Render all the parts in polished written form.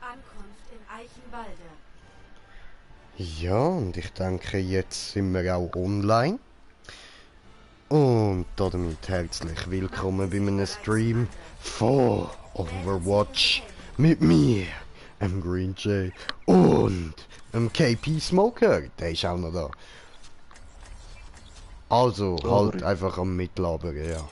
Ankunft in Eichenwalde. Ja, und ich denke, jetzt sind wir auch online. Und damit herzlich willkommen bei einem Stream von Overwatch mit mir, dem Green Jay und dem KP Smoker. Der ist auch noch da. Also, halt einfach am Mitlabern, ja.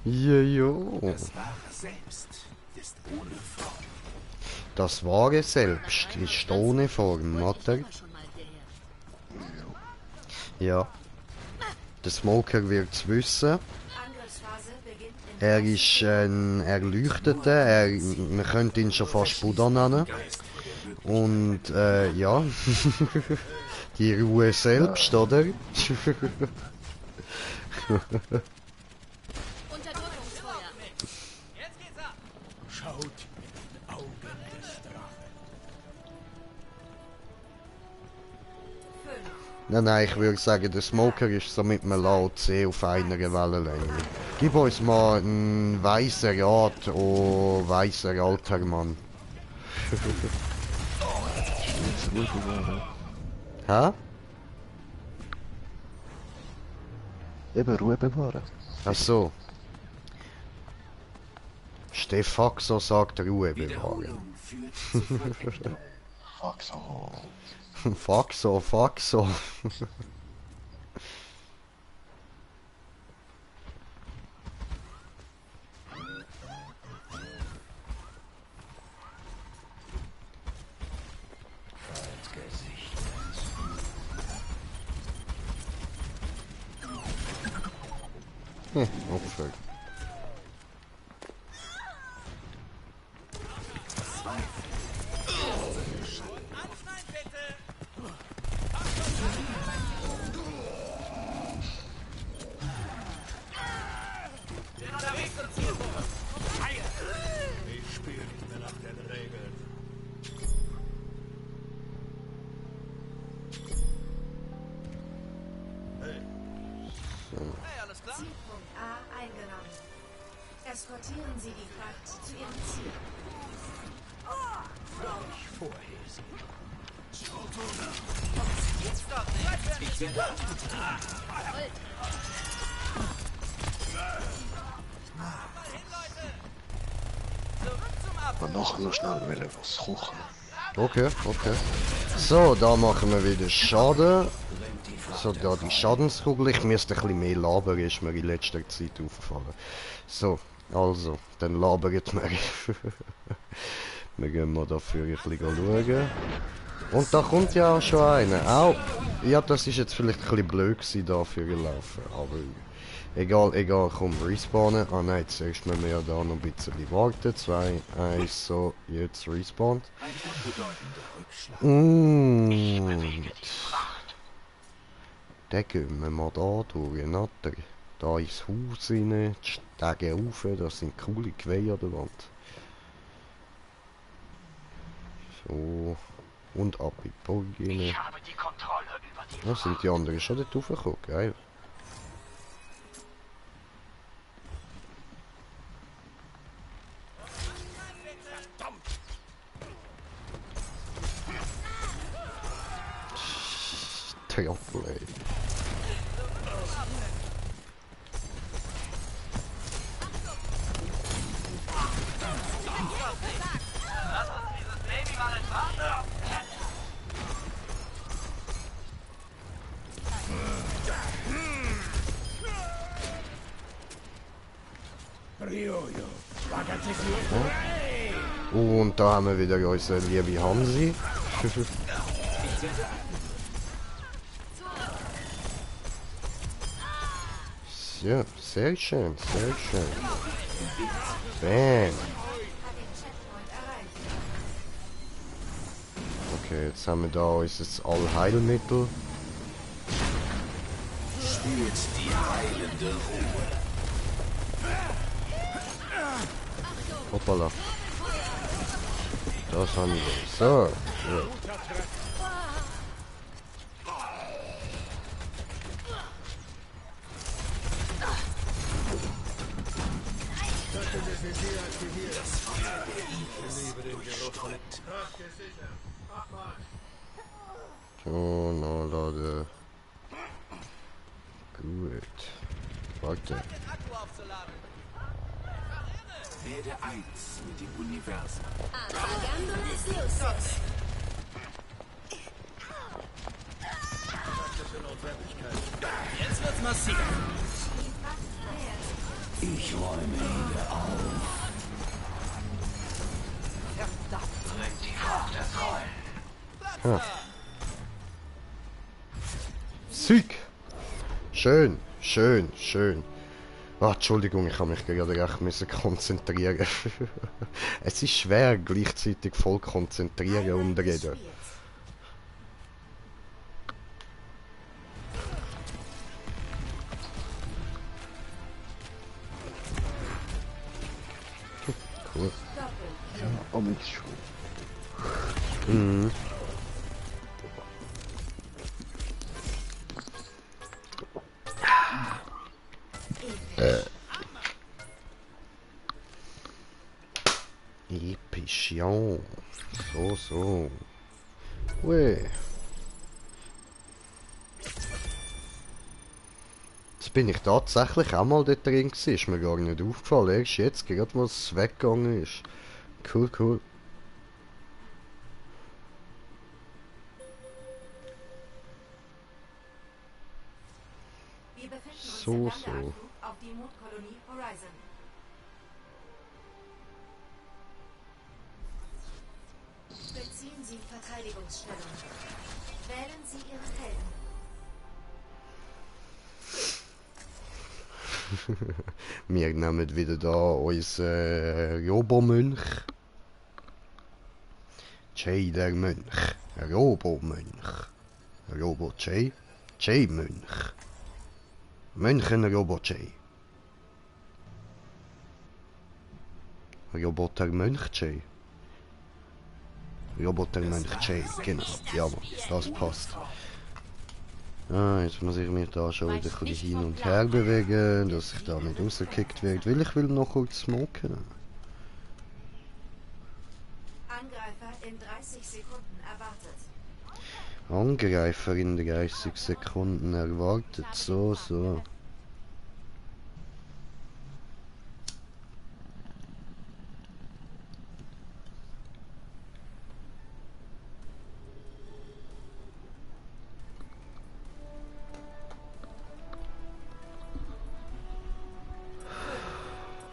Ja. Das Wahre selbst ist ohne Form. Das Wahre selbst ist ohne Form, oder? Ja. Der Smoker wird's wissen. Er ist ein Erleuchteter, man könnte ihn schon fast Buddha nennen. Und ja, die Ruhe selbst, oder? Schaut in den Augen des Drachen. Nein, ich würde sagen, der Smoker ist so mit einem Lao C auf einer Wellenlänge. Gib uns mal einen weißen Rat, oh weißer alter Mann. Hä? Eben Ruhe bewahren. Ach so. Stefaxo sagt Ruhe bewahren. Wiederholung führt zu Vergeltung. Fuck so. Faxo. Opfer. Ich spiele nicht mehr nach den Regeln. Zielpunkt A eingenommen. Eskortieren Sie die Fracht zu Ihrem Ziel. Ich vorher sehe. Aber nachher noch schnell wieder was kochen. Okay. So, da machen wir wieder Schaden. So, da die Schadenskugel. Ich müsste ein bisschen mehr labern, ist mir in letzter Zeit aufgefallen. So, also, dann labern wir. Wir gehen mal dafür ein bisschen schauen. Und da kommt ja auch schon einer. Au! Ja, das ist jetzt vielleicht ein bisschen blöd gewesen, da für gelaufen. Aber egal, komm, respawnen. Ah nein, zuerst müssen wir ja da noch ein bisschen warten. 2, 1, so, jetzt respawnt. Und dann gehen wir mal da durch, oder? Da ins Haus rein, die Stege rauf, das sind coole Quellen an der Wand. So, und ab in die Burg rein. Ich habe die Kontrolle über die Da sind die anderen schon dort raufgekommen, geil. Triple, ey. Ryoyo, Wagateku. Und da haben wir wieder unsere liebe Hansi. Ja, sehr schön. Bam. Okay, jetzt haben wir da unser Allheilmittel. Spürt die heilende Ruhe. Hoppala. Das haben wir. So. Ja. So, nachladen. Gut. Warte. Werde eins mit dem Universum. Apagando las luces. Jetzt wird's massiv. Ich räume hier auf. Bringt die Kraft der Trollen. Sieg! Schön, schön, schön. Ah, Entschuldigung, ich habe mich gerade recht müssen konzentrieren. Es ist schwer, gleichzeitig voll konzentrieren und reden. Cool. Ja, oh mich schon. Mhm. Episch, ja. So, so. Ui. Jetzt bin ich tatsächlich auch mal dort drin gewesen. Ist mir gar nicht aufgefallen. Erst jetzt, gerade wo es weggegangen ist. Cool, cool. Wir befinden uns So, im so. Landeanflug auf die Mondkolonie Horizon. Beziehen Sie Verteidigungsstellung. Wählen Sie Ihren Helden. Wir nehmen wieder da unseren Robomönch. Jay der Mönch. Robomönch. Robo-Jay. Jay-Mönch. Mönchen-Robo-Jay. Roboter-Mönch Jay. Roboter-Mönch Jay, genau. Jawohl, das passt. Ah, jetzt muss ich mich da schon wieder ein bisschen hin und her bewegen, dass ich da nicht rausgekickt werde, weil ich will noch kurz smoken. Angreifer in 30 Sekunden erwartet. Angreifer in 30 Sekunden erwartet, so, so.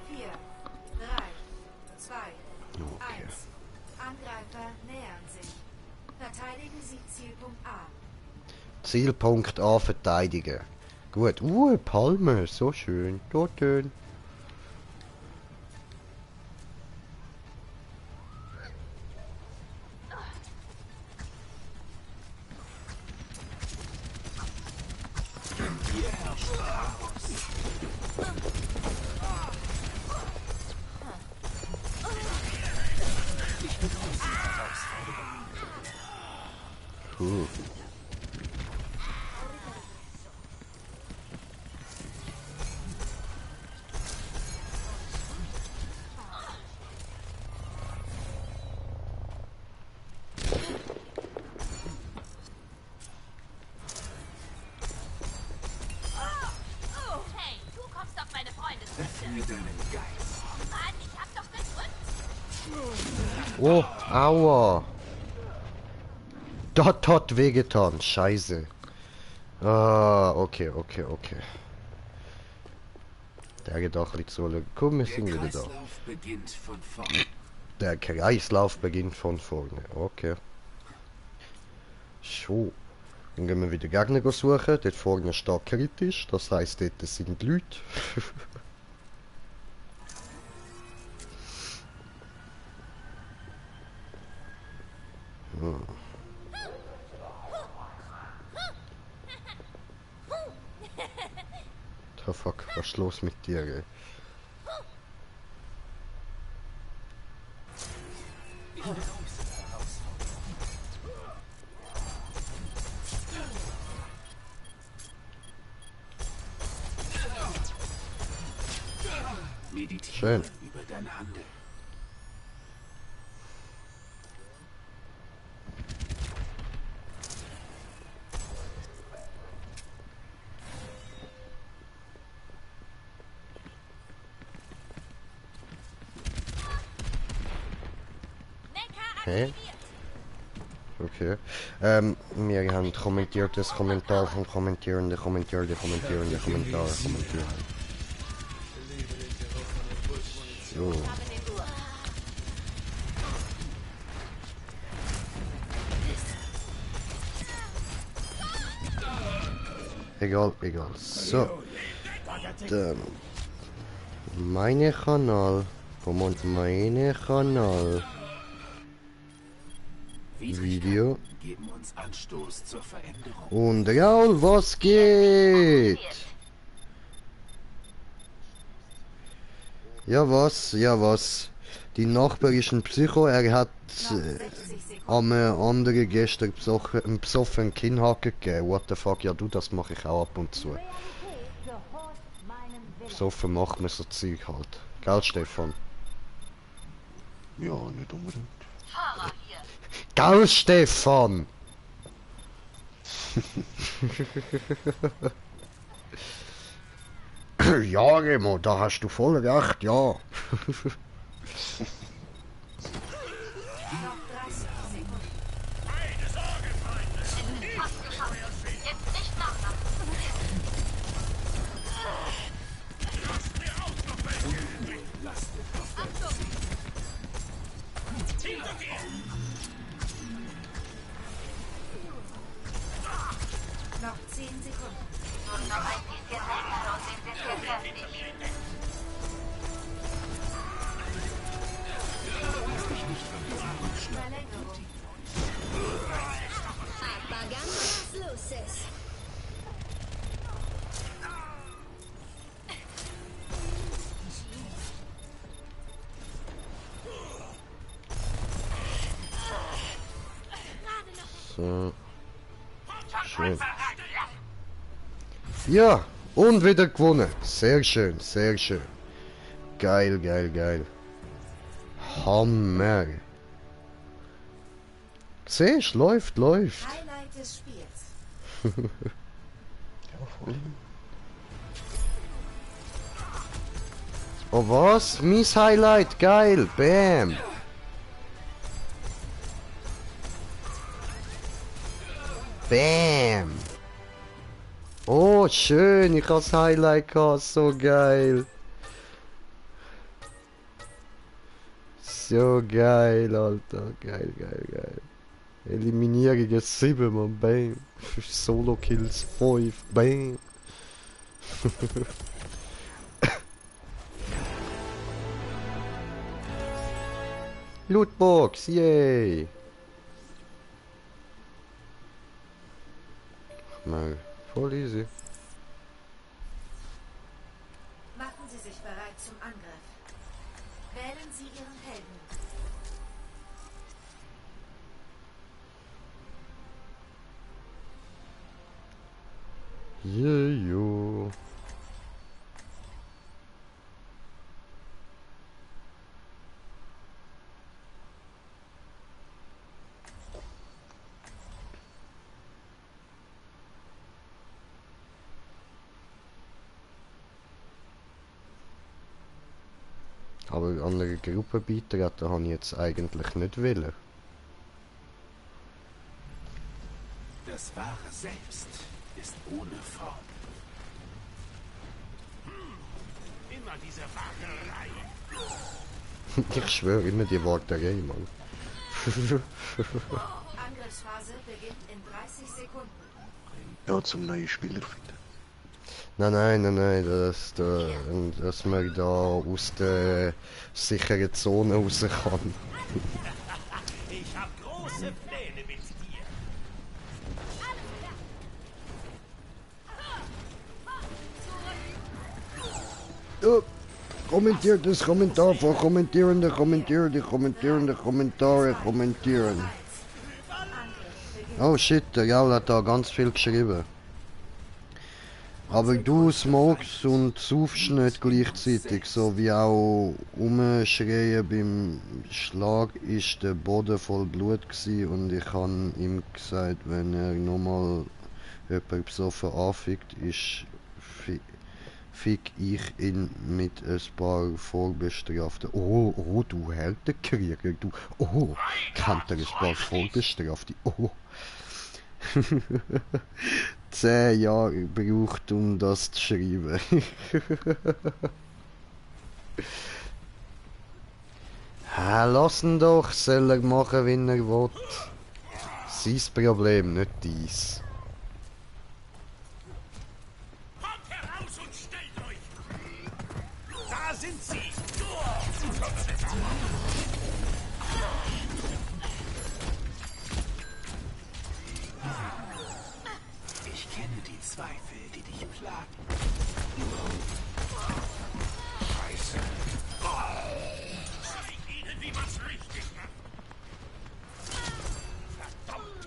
Vier, drei, zwei, Okay. 1. Angreifer nähern sich. Verteidigen Sie Zielpunkt A. Zielpunkt A verteidigen. Gut. Palme, so schön. Dort schön. Cool. Hey, du kommst auf meine Freundesliste. Öffne deinen Geist. Mann, ich hab doch gedrückt. Oh, aua. Das hat wehgetan. Scheiße. Ah, okay, okay, okay. Der geht auch nicht so. Komm, wir Der sind wieder da. Kreislauf beginnt von vorn. Der Kreislauf beginnt von vorne. Okay. So. Dann gehen wir wieder Gegner suchen. Dort vorne steht kritisch. Das heisst, dort sind Leute. Hm. The fuck, was ist los mit dir? Ey? Meditiere Schön. über dein Handeln. Hä? Okay. Wir haben kommentiertes Kommentar von Kommentierende, Kommentierende, Kommentierende, Kommentare, kommentieren. So. Egal, egal. So. Dann. Meine Kanal. Kommt meine Kanal. Video. Geben uns Anstoß zur Veränderung. Und Raul, was geht? Ja was, ja was. Die Nachbar ist ein Psycho, er hat am anderen gestern besoffen Kinnhaken gegeben. What the fuck, ja du, das mache ich auch ab und zu. Besoffen macht man so Zeug halt. Gell, Stefan? Ja, nicht unbedingt. Gell, Stefan? Ja, Remo, da hast du voll recht, ja. Noch 30 Sekunden. Jetzt nicht nachlassen. Noch 10 Sekunden. Und noch ein bisschen helfen und sind wir fertig. Verlängerung. Apagando las luces. So. Schön. Ja, und wieder gewonnen. Sehr schön, sehr schön. Geil, geil, geil. Hammer. Siehst, läuft, läuft. Highlight des Spiels. Ja, voll. Oh was? Mies Highlight, geil, bam. Bam. Oh, schön, ich hab's Highlight gehabt, so geil. So geil, Alter, geil, geil, geil. Eliminierung 7, man, bam. Solo Kills 5, bam. Lootbox, yay! Mal, voll easy. Machen Sie sich bereit zum Angriff. Wählen Sie Ihren Helden. Yeah, yo. Aber andere Gruppen beitreten habe ich jetzt eigentlich nicht wollen. Das wahre Selbst ist ohne Form. Immer diese Wagerei. Ich schwöre immer die Warterei, Mann. Angriffsphase beginnt in 30 Sekunden. Ja, zum neuen Spieler finden. Nein, dass man da aus der sicheren Zone raus kann. Ich habe große Pläne mit dir. Oh, kommentiertes Kommentar von Kommentierende, Kommentierende, Kommentierende, Kommentare, kommentieren. Angriff beginnt. Oh shit, der Gaul hat da ganz viel geschrieben. Aber du smokst und saufst nicht gleichzeitig, so wie auch umschreien beim Schlag ist der Boden voll Blut gsi und ich han ihm gesagt, wenn er nochmal jemand besoffen anfickt, fick ich ihn mit ein paar Vorbestraften. Oh, du Härtekrieger, du. Oh, kennt er ein paar Vorbestrafte? Oh. 10 Jahre gebraucht, um das zu schreiben. Lass ihn doch, soll er machen, wie er will. Sein Problem, nicht dies. Kommt heraus und stellt euch! Da sind sie! Ich kenne die Zweifel, die dich plagen. Scheiße. Zeig ihnen, wie man's richtig macht. Verdammt!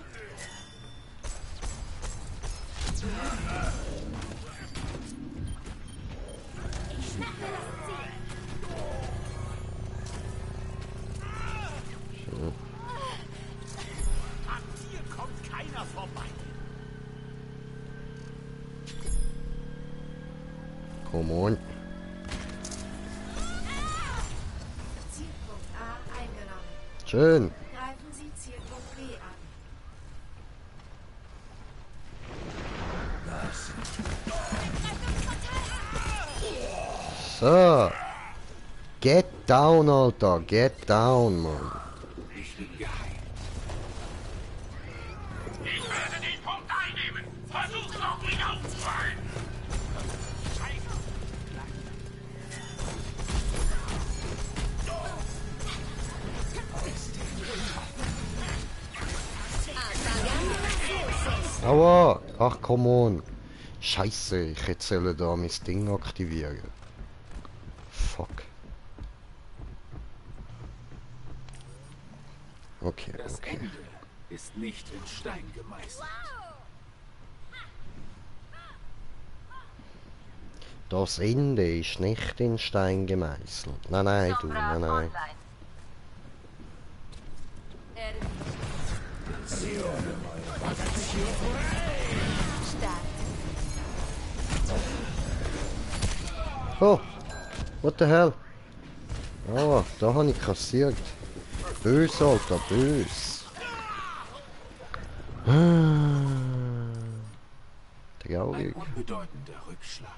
An dir kommt keiner vorbei. Come on. Zielpunkt A eingenommen. Schön. Greifen Sie Zielpunkt B an. So. Get down, Alter. Get down, Mann. Ich bin geheim. Ich werde den Punkt einnehmen. Versuch noch nicht aufzuhalten. Aua. Ach, come on. Scheiße, ich hätte sollen da mein Ding aktivieren. Fuck. Okay, Das okay. Ende ist nicht in Stein gemeißelt. Das Ende ist nicht in Stein gemeißelt. Nein, du, nein. Oh, what the hell? Ah, da habe ich kassiert. Böse, Alter, böse. Traurig. Ein unbedeutender Rückschlag.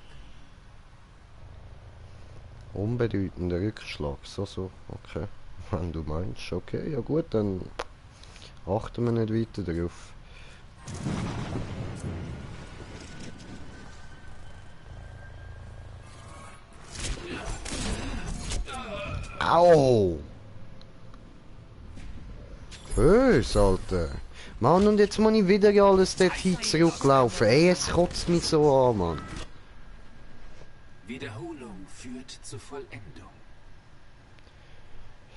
Unbedeutender Rückschlag, so, okay. Wenn du meinst, okay, ja gut, dann achten wir nicht weiter darauf. Au! Böse, Alter. Mann, und jetzt muss ich wieder alles dorthin zurücklaufen. Ey, es kotzt mich so an, Mann. Wiederholung führt zur Vollendung.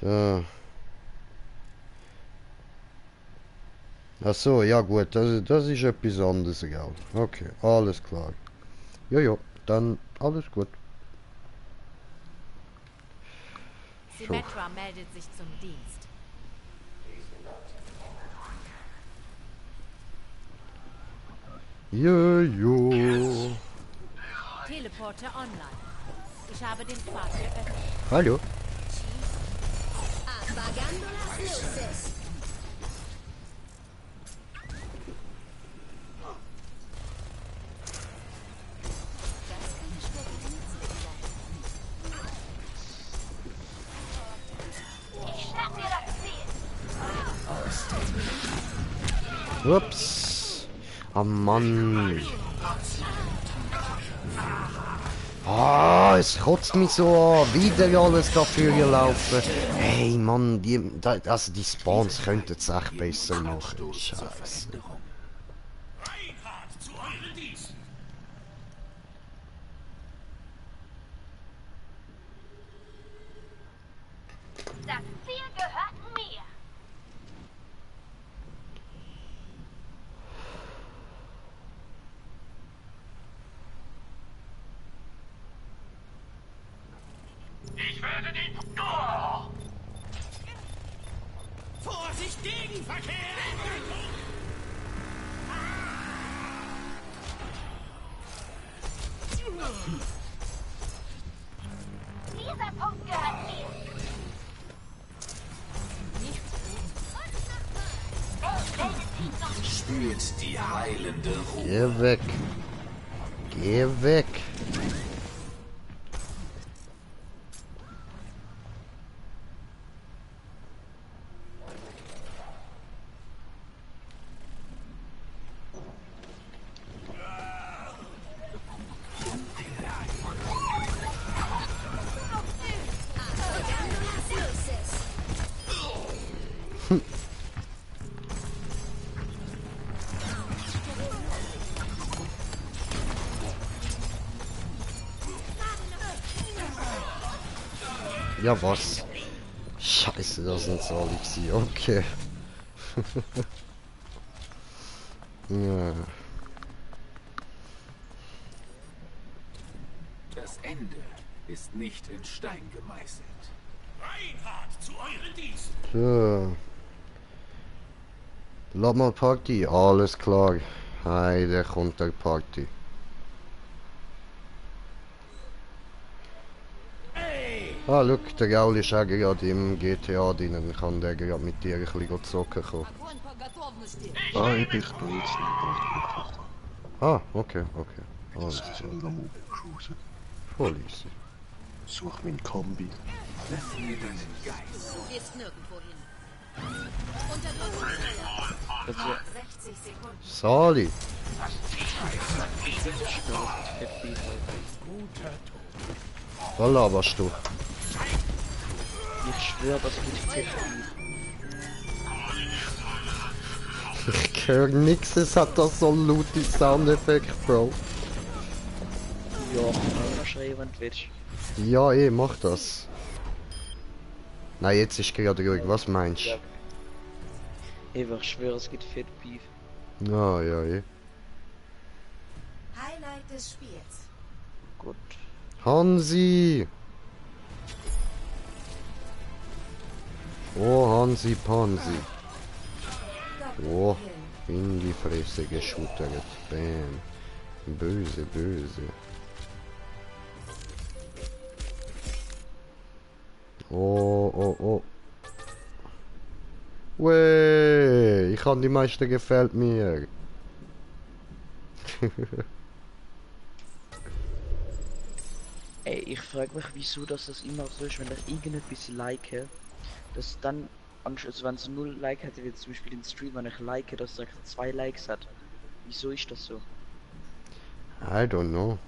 So. Ach so, ja gut, das ist etwas anderes, gell. Okay, alles klar. Ja, dann alles gut. Symmetra meldet sich zum Dienst. Jojo. Teleporter online. Ich habe den Pfad geöffnet. Hallo. Apagando las luces. Ups. Oh Mann. Ah, es kotzt mich so an. Wieder alles dafür gelaufen. Hey Mann, also die Spawns könnten es echt besser machen. Scheiße. Reinhard zu euren Diensten. Das Ziel gehört mir. Dieser Punkt gehört mir. Spürt die heilende Ruhe. Geh weg. Geh weg. Ja, was? Scheiße, das sind so alle gewesen. Okay. Ja. Das Ende ist nicht in Stein gemeißelt. Reinhard zu euren Diensten. So. Lass mal Party. Alles klar. Hey, der kommt der Party. Ah, look, der Gaul ist auch gerade im GTA drin. Dann kann der gerade mit dir ein bisschen zocken kommen. Ah, ich bin jetzt nicht da. Ah, okay, okay. Alles Ich klar. bin am Cruisen. Voll easy. Such mein Kombi. Öffne deinen Geist. Du gehst nirgendwo hin. Unterdrückung. 60 Sekunden. Sali. Was laberst du? Ich schwöre, das wird fett. Ich höre nix, es hat da so laute Soundeffekt, Bro. Ja, kann schreien, wenn du willst. Ja, mach das. Nein, jetzt ist gerade ruhig, was meinst du? Ich schwöre, es gibt fett Beef. Ja, Highlight des Spiels. Gut. Hansi! Oh, Hansi Pansi. Oh, in die Fresse geschuttert. Bam. Böse, böse. Oh, oh, oh. Weh, ich kann die meisten gefällt mir. Ey, ich frage mich, wieso dass das immer so ist, wenn ich irgendetwas like, dass dann, also wenn es 0 Like hätte, wie zum Beispiel den Stream, wenn ich like, dass es 2 Likes hat. Wieso ist das so? I don't know.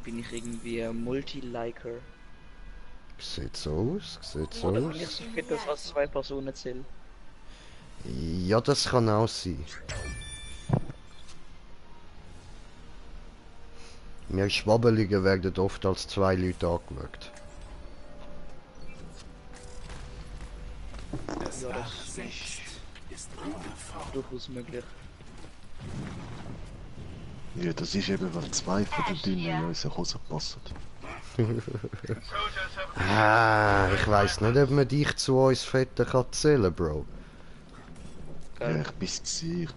Bin ich irgendwie ein Multi-Liker? Sieht so aus, sieht so Oder aus. bin ich so fit, dass was 2 Personen zählen? Ja, das kann auch sein. Wir Schwabbeligen werden oft als 2 Leute angeschaut. Das Ja, das Nachsicht ist unerfahren. durchaus möglich. Ja, das ist eben, weil 2 von den Dünnen in unsere Hose passen. Ah, ich weiß nicht, ob man dich zu uns Fetten kann zählen, Bro. Ja, ich bin's gsi.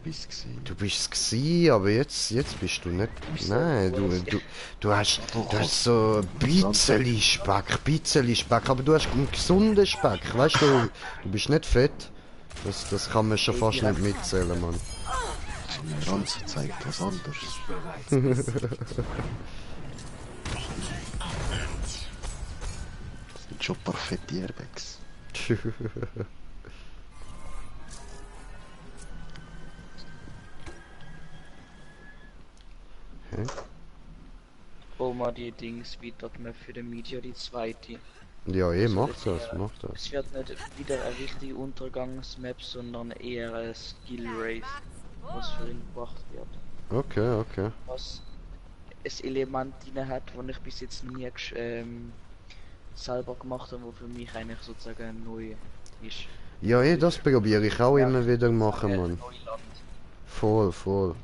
Du bist es gsi, aber jetzt bist du nicht. Nein, du hast so ein bisschen Speck, aber du hast einen gesunden Speck, weißt du? Du bist nicht fett. Das kann man schon fast nicht mitzählen, Mann. Mein Ranzen zeigt was anderes. Bereits Das sind schon perfekte Airbags. Hä? Hol mal die Dings wieder mehr für die Media, die zweite. Ja, mach das. Es wird nicht wieder eine richtige Untergangsmap, sondern eher ein Skill Race, was für ihn gebracht wird. Okay. Was ein Element drin hat, das ich bis jetzt nie selber gemacht habe, wo für mich eigentlich sozusagen neu ist. Ja, das probiere ich auch immer wieder machen, Mann. Neuland. Voll.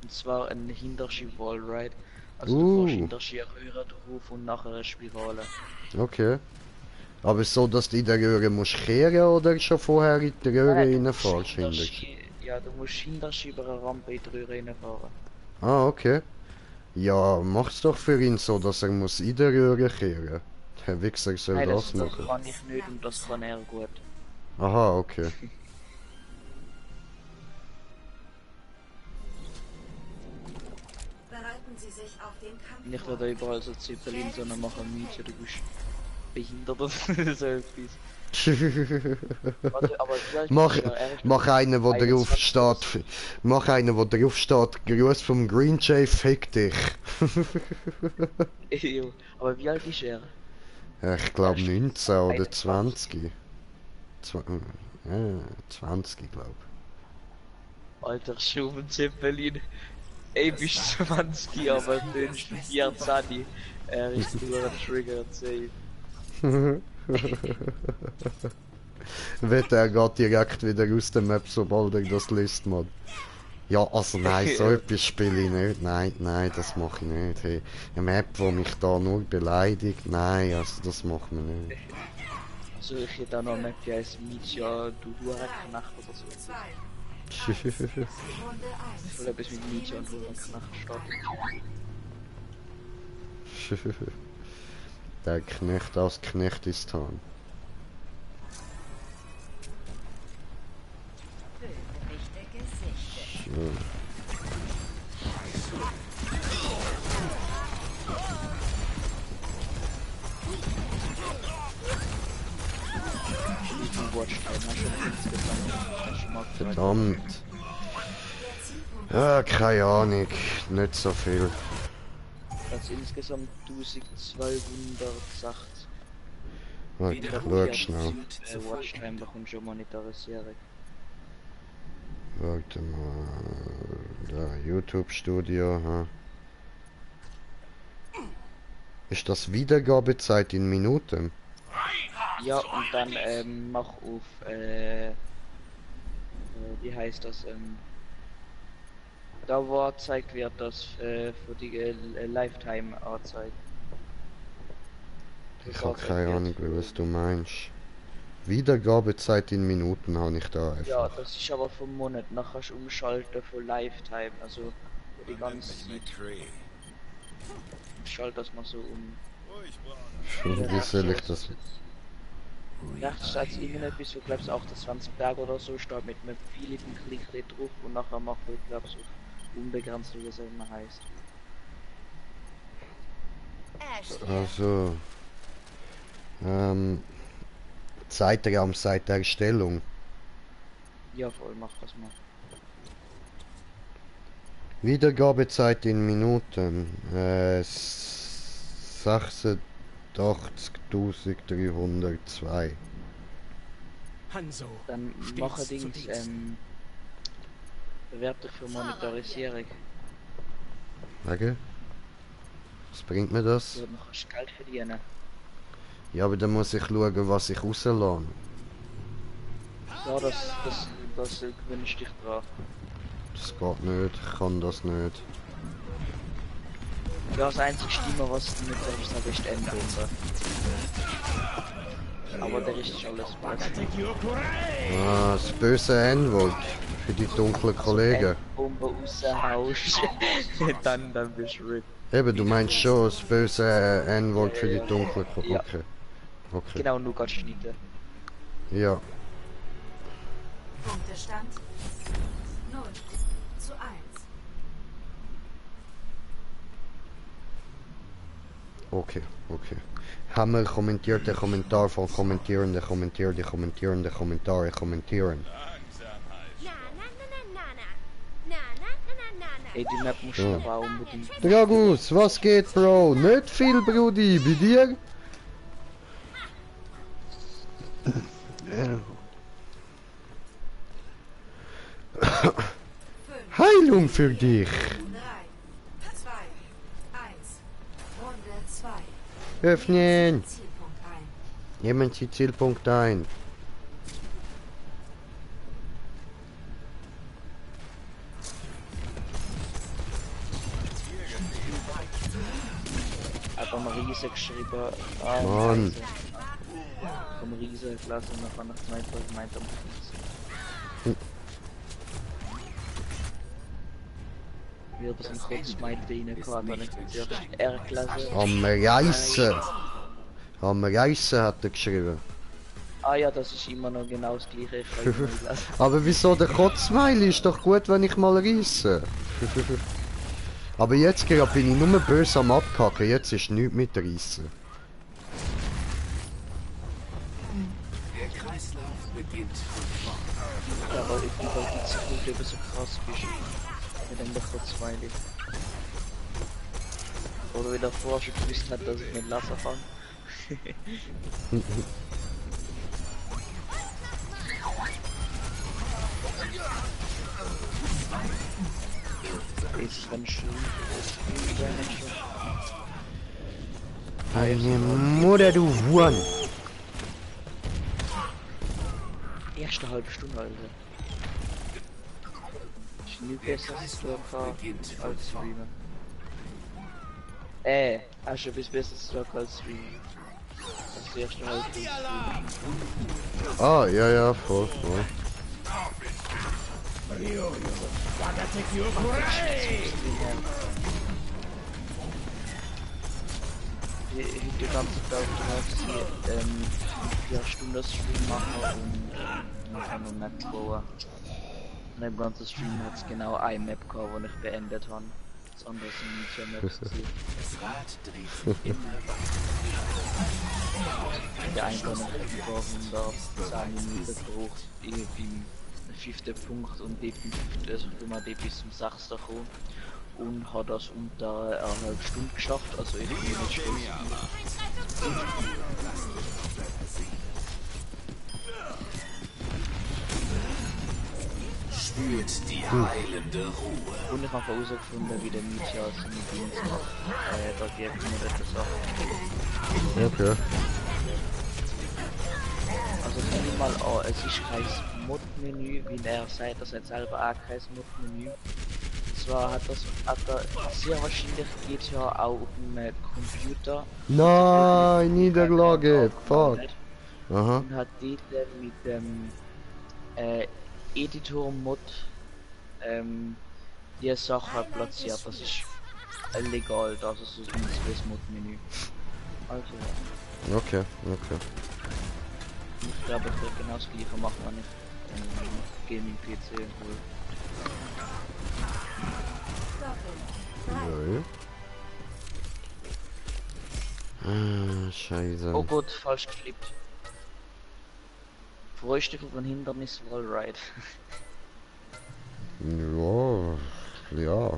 Und zwar ein Hinterschi Wallride. Also du fährst Uh. Hinterschi Röhre drauf und nachher eine Spirale. Okay. Aber so, dass du in der Röhre musst kehren oder schon vorher in die Röhre Nein, reinfahrst? ja, du musst hinterst über eine Rampe in die Röhre reinfahren. Ah, okay. Ja, mach's doch für ihn so, dass er muss in der Röhre kehren. Der Wichser soll Nein, das das machen. kann ich nicht und das kann er gut. Aha, okay. Bereiten Sie sich auf den Kampf Nicht vor. nur da überall so Zeppelin, sondern machen Miete, du bist behindert oder so etwas. Warte, aber vielleicht Mach, ist ja erst mach einen, wo 21 drauf steht. Mach einen, wo drauf steht. Gruß vom Green Jay, fick dich. Jo, aber wie alt ist er? Ja, ich glaube Erst 19 oder 21. 20. 20, glaube Alter, Schuben Zeppelin. Ey, bist 20, aber dünst 14. Er ist nur ein Trigger, safe. Wird er geht direkt wieder aus der Map, sobald er das liest, Mann. Ja, also nein, so etwas spiele ich nicht. Nein, nein, das mache ich nicht. Hey, eine Map, die mich da nur beleidigt, nein, also das machen wir nicht. Also ich hätte auch noch eine Map, die heißt Mietja, du Hurenknacht oder so. 2. Runde 1. Ich will etwas mit Mietja und Hurenknacht starten. Der Knecht aus Knechtistan. Bösewichte gesichtet. Schön. Die Watchtime hast du insgesamt. Hast du mal gefragt? Verdammt. Ja, keine Ahnung. Nicht so viel. Also insgesamt 1208. Warte, ich schau schnell. Watchtime bekommst du Monetarisierung. Warte mal. Da, YouTube-Studio. Ha. Ist das Wiedergabezeit in Minuten? Ja, und dann mach auf, wie heißt das, da wo gezeigt wird, das für die Lifetime anzeigt. Ich habe keine Ahnung, was du meinst. Wiedergabezeit in Minuten habe ich da einfach. Ja, das ist aber vom Monat, nachher kannst du umschalten von Lifetime, also für die ganze Zeit. Schalt das mal so um. Wie soll ich das? Rechts steht irgendetwas, wo glaubst 28 Tage oder so steht mit einem vielen Klick drauf und nachher macht du glaubst auf unbegrenzt, wie das immer heißt. Also. Zeitraum seit der Erstellung. Ja, voll, mach das mal. Wiedergabezeit in Minuten. 86.302. Hanzo. Dann Stets mache zu Dings, Dienst. bewerb dich für Monetarisierung. Wege? Was bringt mir das? Du kannst Geld verdienen. Ja, aber dann muss ich schauen, was ich rauslasse. Ja, das gewünscht dich dran. Das geht nicht, ich kann das nicht. Ja, das einzige Stimme, was du nicht darfst, ist Endbombe. Aber der Rest ist alles besser. Ah, das böse N-Wort für die dunklen Kollegen. Bombe raushaust, dann bist du RIP. Eben, du meinst schon das böse N-Wort für die dunklen Kollegen. Ja. Okay. Okay. Genau, nur ganz schneiden. Ja. Punktestand 0:1. Okay, okay. Hammer kommentiert der Kommentar von Kommentierende, kommentiert die Kommentierende Kommentare kommentieren. Ey, die Map musst du Ja. aber unbedingt. Dragus, was geht, Bro? Nicht viel, Brudi, bei dir? Heilung für dich. 3, 2, 1. Runde 2. Öffnen. Zielpunkt ein. Nehmen Sie Zielpunkt ein. Aber Marie ist geschrieben. Ah, Mann. Scheiße. am Riesen gelassen und dann kann ich gemeint, was ich meinte am Riesen. Wie er das im Kurzmeint rein gehabt, habe ich zuerst R gelesen. Am Reisen hat er geschrieben. Ah ja, das ist immer noch genau das gleiche. Ich kann nicht lesen. Aber wieso der Kotzmeili? Ist doch gut, wenn ich mal reisse. Aber jetzt gerade bin ich nur böse am Abkacken, jetzt ist nichts mit Reissen. Der Kreislauf beginnt von vorn. Ja, aber ich bin halt nicht so gut, ob du so krass bist. Mit dem Kurzmeili. Oder wie der Forscher gewusst hat, dass ich nicht lassen kann. Ist ganz schön. Meine Mutter, du Huren! Erste halbe Stunde, Alter. Ich nie besser als Streamer. Hast du bis besser als Streamer. Das ist die erste halbe Stunde. Ah, ja, voll. Die ganze Tag drauf 4 Stunden Stream machen und nachher noch Map bauen. Und im ganzen Stream hat es genau eine Map gehabt, die ich beendet habe. Das andere sind nicht so Maps gewesen. Das Rad dreht sich immer Der eine hat über 110 Minuten gebraucht, beim 5. Punkt und dort bis zum 6. gekommen. Und hat das unter einer halben Stunde geschafft, also ich bin nicht stolz. spürt die heilende Ruhe. Und ich habe herausgefunden, wie der Mietja seine Dienst macht. Da gibt es mir etwas Sachen. Okay. Also nimm mal an, es ist kein Mod-Menü, wie er sagt, das hat selber auch kein Mod-Menü. Zwar hat er sehr wahrscheinlich GTA auch auf dem Computer. Nein, Niederlage, fuck. Aha. Und hat dort mit dem Editor-Mod die Sache platziert. Das ist legal, das ist so ein Mod-Menü. Also ja. Okay. Ich glaube, ich werde genau das gleiche machen, wenn ich Gaming-PC hole. Scheiße. Oh Gott, falsch geflippt. Freust du dich auf ein Hindernis Wallride? Ja,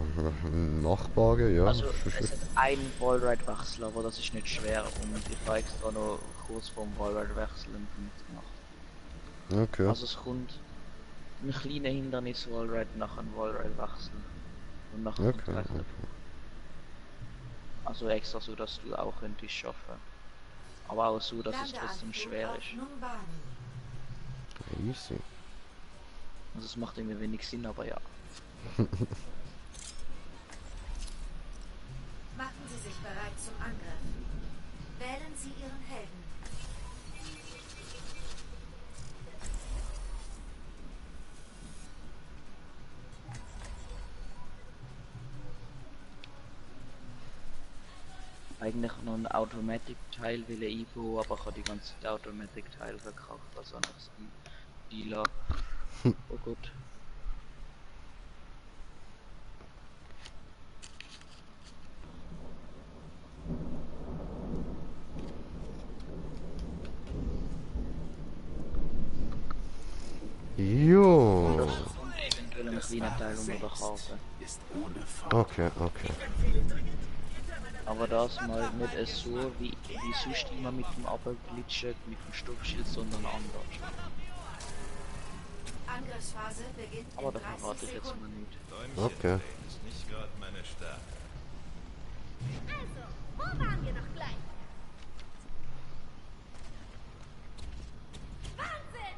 machbare, ja. Also, es hat einen Wallride-Wechsel, aber das ist nicht schwer und ich war extra noch kurz vorm Wallride-Wechseln gemacht. Okay. Also es kommt ein kleiner Hindernis Wallride nach einem Wallride-Wechsel und nach einem Okay. Also extra so, dass du auch könntest schaffen. Aber auch so, dass es trotzdem schwer ist. Easy. Also es macht irgendwie wenig Sinn, aber ja. Machen Sie sich bereit zum Angriff. Wählen Sie Ihren Helden. Eigentlich noch ein Automatic-Teil will ich einbauen, aber ich habe die ganze Zeit Automatic-Teil verkauft, also noch ein Dealer. Oh Gott. Jo. Und eventuell ein kleiner Teil unter der Karte. Ist ohne Fahrt. Okay. Aber das mal nicht so wie sonst immer mit dem Abglitschen, mit dem Stoffschild, sondern anders. Angriffsphase beginnt Aber in das 30 verrate ich jetzt mal Sekunden. nicht. Okay. Ist nicht gerade meine Stärke. Also, wo waren wir noch gleich? Wahnsinn!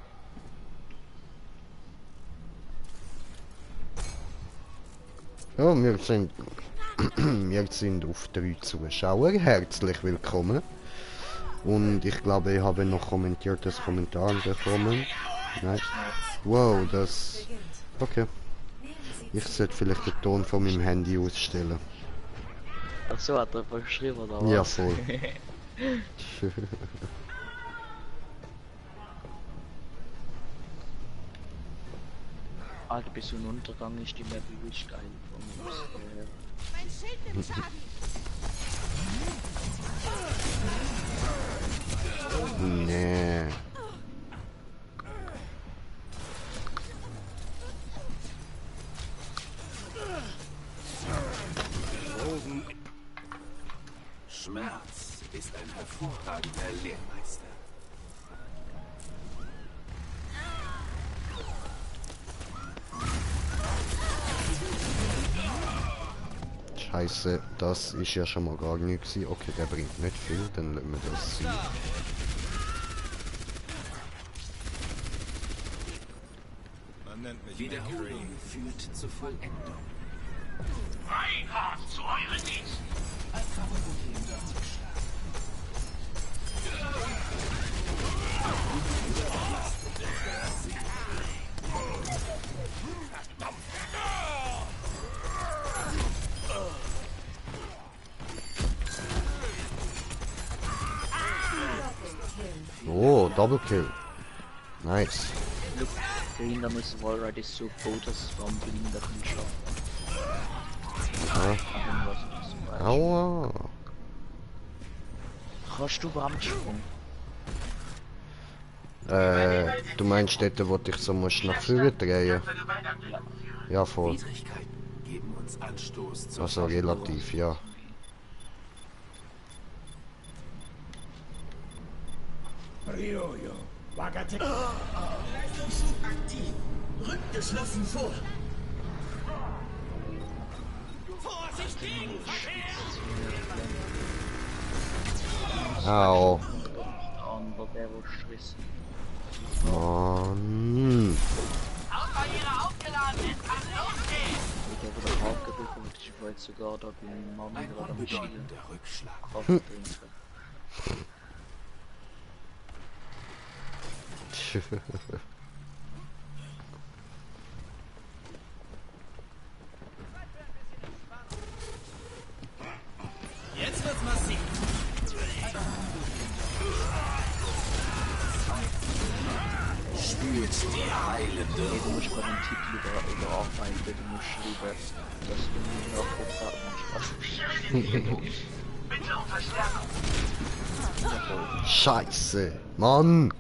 Ja, wir sind auf 3 Zuschauer. Herzlich willkommen. Und ich glaube, ich habe noch kommentiertes Kommentar bekommen. Nein. Wow, das... Okay. Ich sollte vielleicht den Ton von meinem Handy ausstellen. Ach so, hat er einfach geschrieben, oder was? Ja, voll. Ah, bis zum Untergang ist die Map übelst geil. Mein Schild nimmt Schaden. Nee. Schmerz ist ein hervorragender Lehrmeister. Scheiße, das ist ja schon mal gar nichts gewesen. Okay, der bringt nicht viel, dann lassen wir das sein. Man nennt mich Wiederholung führt zur Vollendung. Reinhard zu euren Diensten. Ein Favorit im Dorfschlag. Oh, Double Kill. Nice. Look, der Hindernis Wallride ist so gut, dass es vom Blinder anschauen. Aua. Kannst du Brandsprung? Du meinst dort, wo dich so musst nach vorne drehen? Ja, voll. Widrigkeiten geben uns Anstoß zur Also relativ, ja. Ryoyo, Wagate. Leistungsschub aktiv. Rückt geschlossen vor. Vorsicht gegen Verkehr! Au. Aber der wo Stress. Mann. Ich habe den Haken gedrückt und ich wollte sogar da beim Mann Ein gerade am Schielen unbedeutender Rückschlag. Kaffee trinken. Jetzt wird's massiv. Spürt die heilende Nee, du musst bei dem Titel überarbeiten, du musst schreiben, dass du nicht nachgefragt hast. Bitte um Verstärkung. Scheiße. Mann.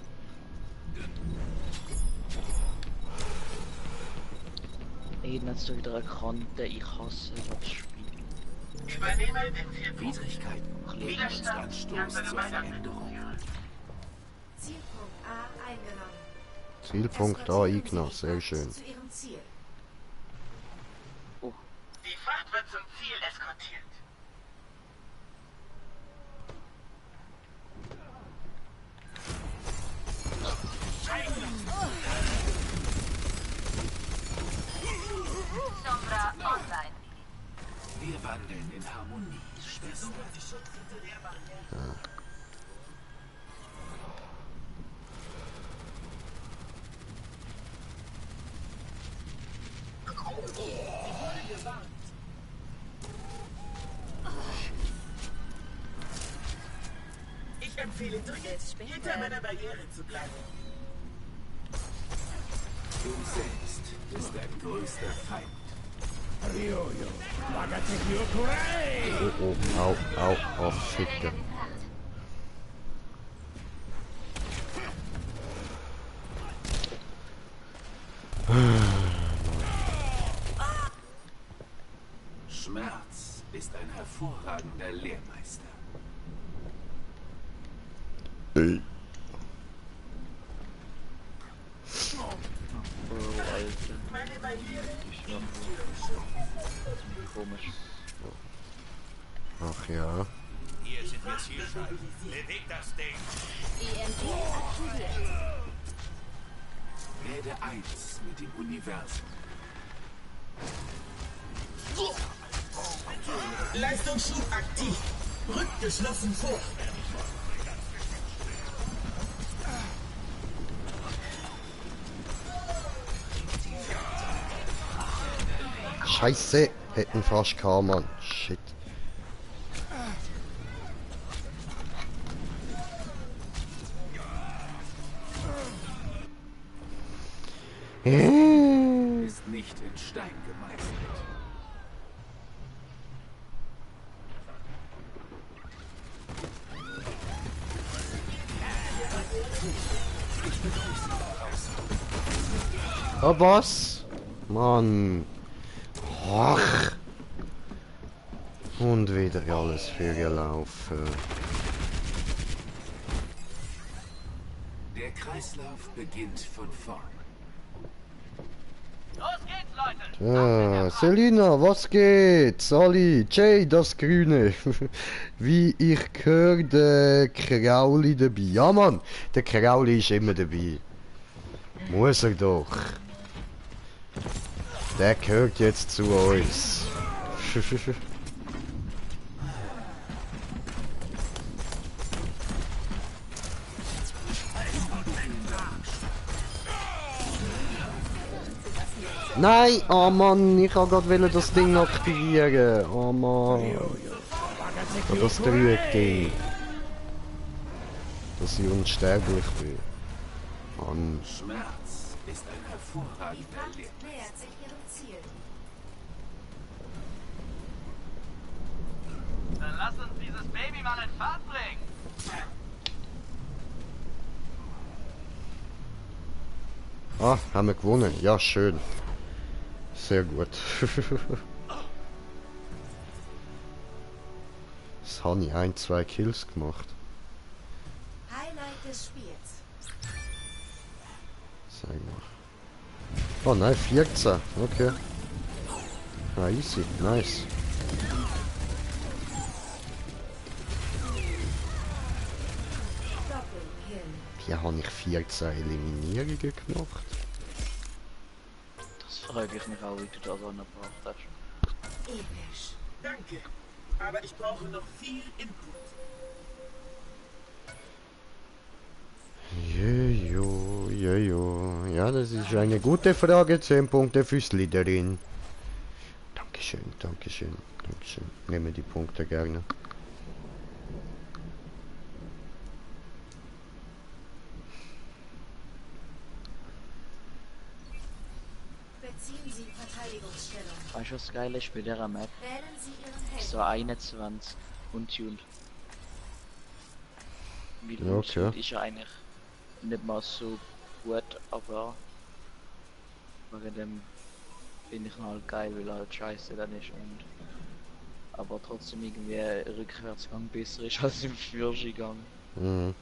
Eben hast du wieder erkannt, ich hasse das Spiel. Übernehme den vierten. Widrigkeiten geben uns Anstoß zur Veränderung. Zielpunkt A eingenommen. Zielpunkt A eingenommen, sehr schön. Zu ihrem Ziel. Die Fracht wird zum Ziel eskortiert. Sombra online. Wir wandeln in Harmonie, Schwester. Ich empfehle dringend, hinter meiner Barriere zu bleiben. Du selbst bist dein größter Feind. Ryoyo, Wagate Kyokurai! Oh, oh, au, au, oh, Ficke. Schmerz ist ein hervorragender Lehrmeister. Oh, Alter. Ich schwör. Komisch. Ach ja. Hier sind wir Zielscheiben. Bewegt das Ding. EMP aktiviert. Werde eins mit dem Universum. Leistungsschub aktiv. Rückt geschlossen vor. Scheiße. Hätten fast gehabt, Mann. Shit. Ist nicht in Stein gemeißelt. Oh, was? Mann. Ach. Und wieder alles für gelaufen. Der Kreislauf beginnt von vorn. Los geht's, Leute! Ah, Selina, was geht? Sally, Jay, das Grüne. Wie ich höre, der Krauli dabei. Ja, Mann, der Krauli ist immer dabei. Muss er doch. Der gehört jetzt zu uns. Nein! Oh Mann, ich wollte das Ding aktivieren. Oh Mann. Oh, das Dreieck-Ding. Dass ich unsterblich bin. Mann. Schmerz ist ein Die hervorragender Fracht Lehrer. nähert sich ihrem Ziel. Dann lass uns dieses Baby mal in Fahrt bringen. Ah, haben wir gewonnen. Ja, schön. Sehr gut. Das habe ich 1-2 Kills gemacht. Highlight des Spiels. Sag mal. Oh nein, 14. Okay. Ah, easy. Nice. Doppelkill. Hier habe ich 14 Eliminierungen gemacht. Das frage ich mich auch, wie du das angebracht hast. Episch. Danke. Aber ich brauche noch viel Input. Jojo, jojo. Ja, das ist eine gute Frage. 10 Punkte fürs Liederin. Dankeschön, Dankeschön, Dankeschön. Nehme die Punkte gerne. Beziehen Sie Verteidigungsstellung. Weißt du, was geil ist bei dieser Map? Wählen Sie Ihren Helden. So 21 untuned. Weil Ja, okay. untuned ist ja eigentlich nicht mal so gut, aber wegen dem finde ich ihn halt geil, weil er halt scheiße dann ist und aber trotzdem irgendwie Rückwärtsgang besser ist als im Führergang. Mhm.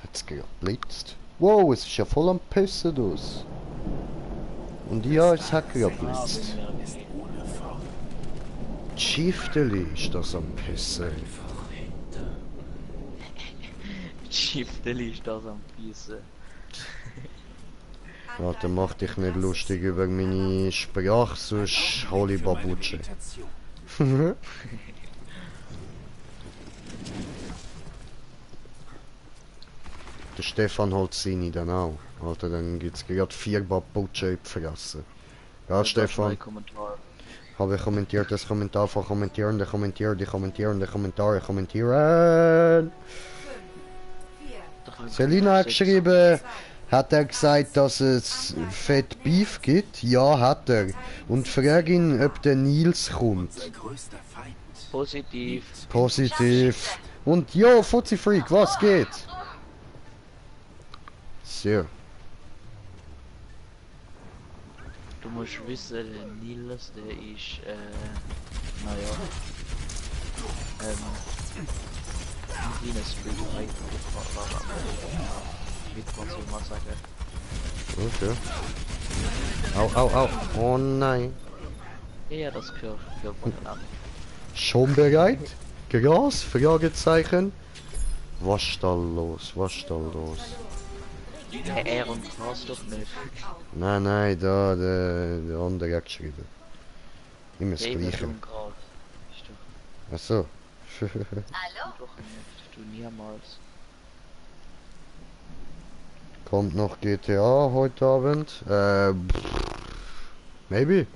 Hat's geblitzt. Wow, es ist ja voll am Pissen das. Und ja, es hat geblitzt. Ist ohne Form. Schifteli ist das am Pissen. Schifteli ist das am Bissen. Warte, mach dich nicht lustig über meine Sprache, sonst hol ich Babutsche. Meditation. Der Stefan holt seine dann auch. Alter, dann gibt's gerade 4 Babutsche in die Fresse. Ja, Stefan. Habe ich kommentiert, das Kommentar von kommentieren, der kommentieren, die kommentieren, der Kommentare kommentieren. 4, Selina hat geschrieben, hat er gesagt, dass es Fett Beef gibt? Ja, hat er. Und frag ihn, ob der Nils kommt. Unser größter Feind. Positiv. Positiv. Und jo, Fuzzy Freak, was geht? So. Du musst wissen, der Nils, der ist, naja, ein kleiner Street Fighter, was soll man sagen? Okay. Au, au, au. Oh nein. Ja, das gehört man dann an. Schon bereit? Gras? Fragezeichen? Was ist da los? Was ist da los? Er und Klaas doch nicht. Nein, nein, da, der andere hat geschrieben. Immer das Eben Gleiche. und Gras. Ist doch- Achso. Hallo? Doch nicht, du niemals. Kommt noch GTA heute Abend? Maybe.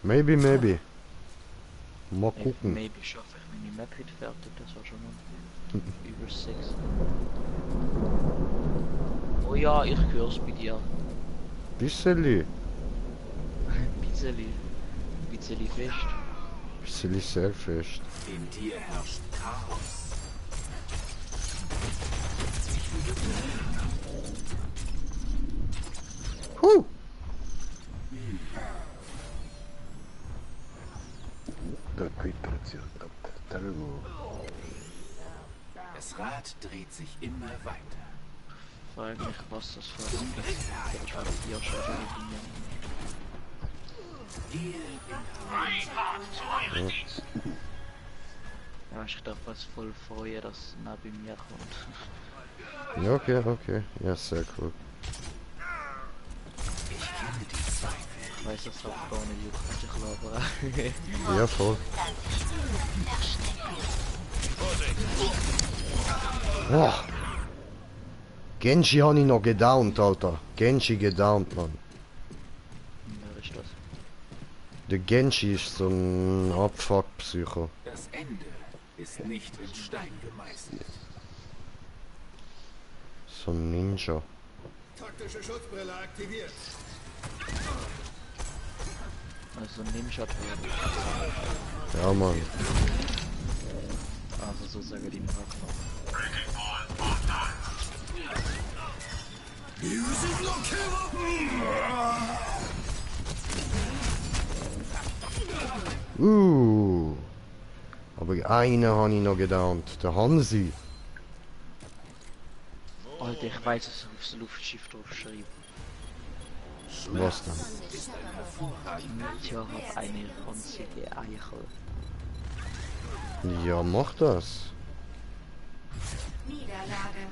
Maybe. Mal gucken. Maybe schaffe ich meine Map heute fertig, das war schon mal über 6. Oh ja, ich hör's bei dir. Bisseli. Bisseli fest. Bisseli sehr fest. In dir herrscht Chaos. Huh. Da quittert sich der Telmo. Das Rad dreht sich immer weiter. Frag mich, was das für ein Ich war hier schon ja, ich darf was voll freuen, dass es nah bei mir kommt. Ja, okay. Ja, sehr cool. Ich weiß, dass auch gar nicht juckt, ich glaube. Ja, voll. Oh. Genji habe ich noch gedownt, Alter. Genji gedownt, Mann. Wer ist das? Der Genji ist so ein Abfuck-Psycho. Das Ende ist nicht in Stein gemeißelt. So ein Ninja. Taktische Schutzbrille aktiviert. Also ein Ninja. Ja, Mann. Also so sage die Charakter. Aber einen habe ich noch gedownt. Der Hansi. Alter, ich weiß, dass ich aufs Luftschiff drauf schreibe. Was denn? Tja, hat eine ranzige Eichel. Ja, mach das. Niederlage.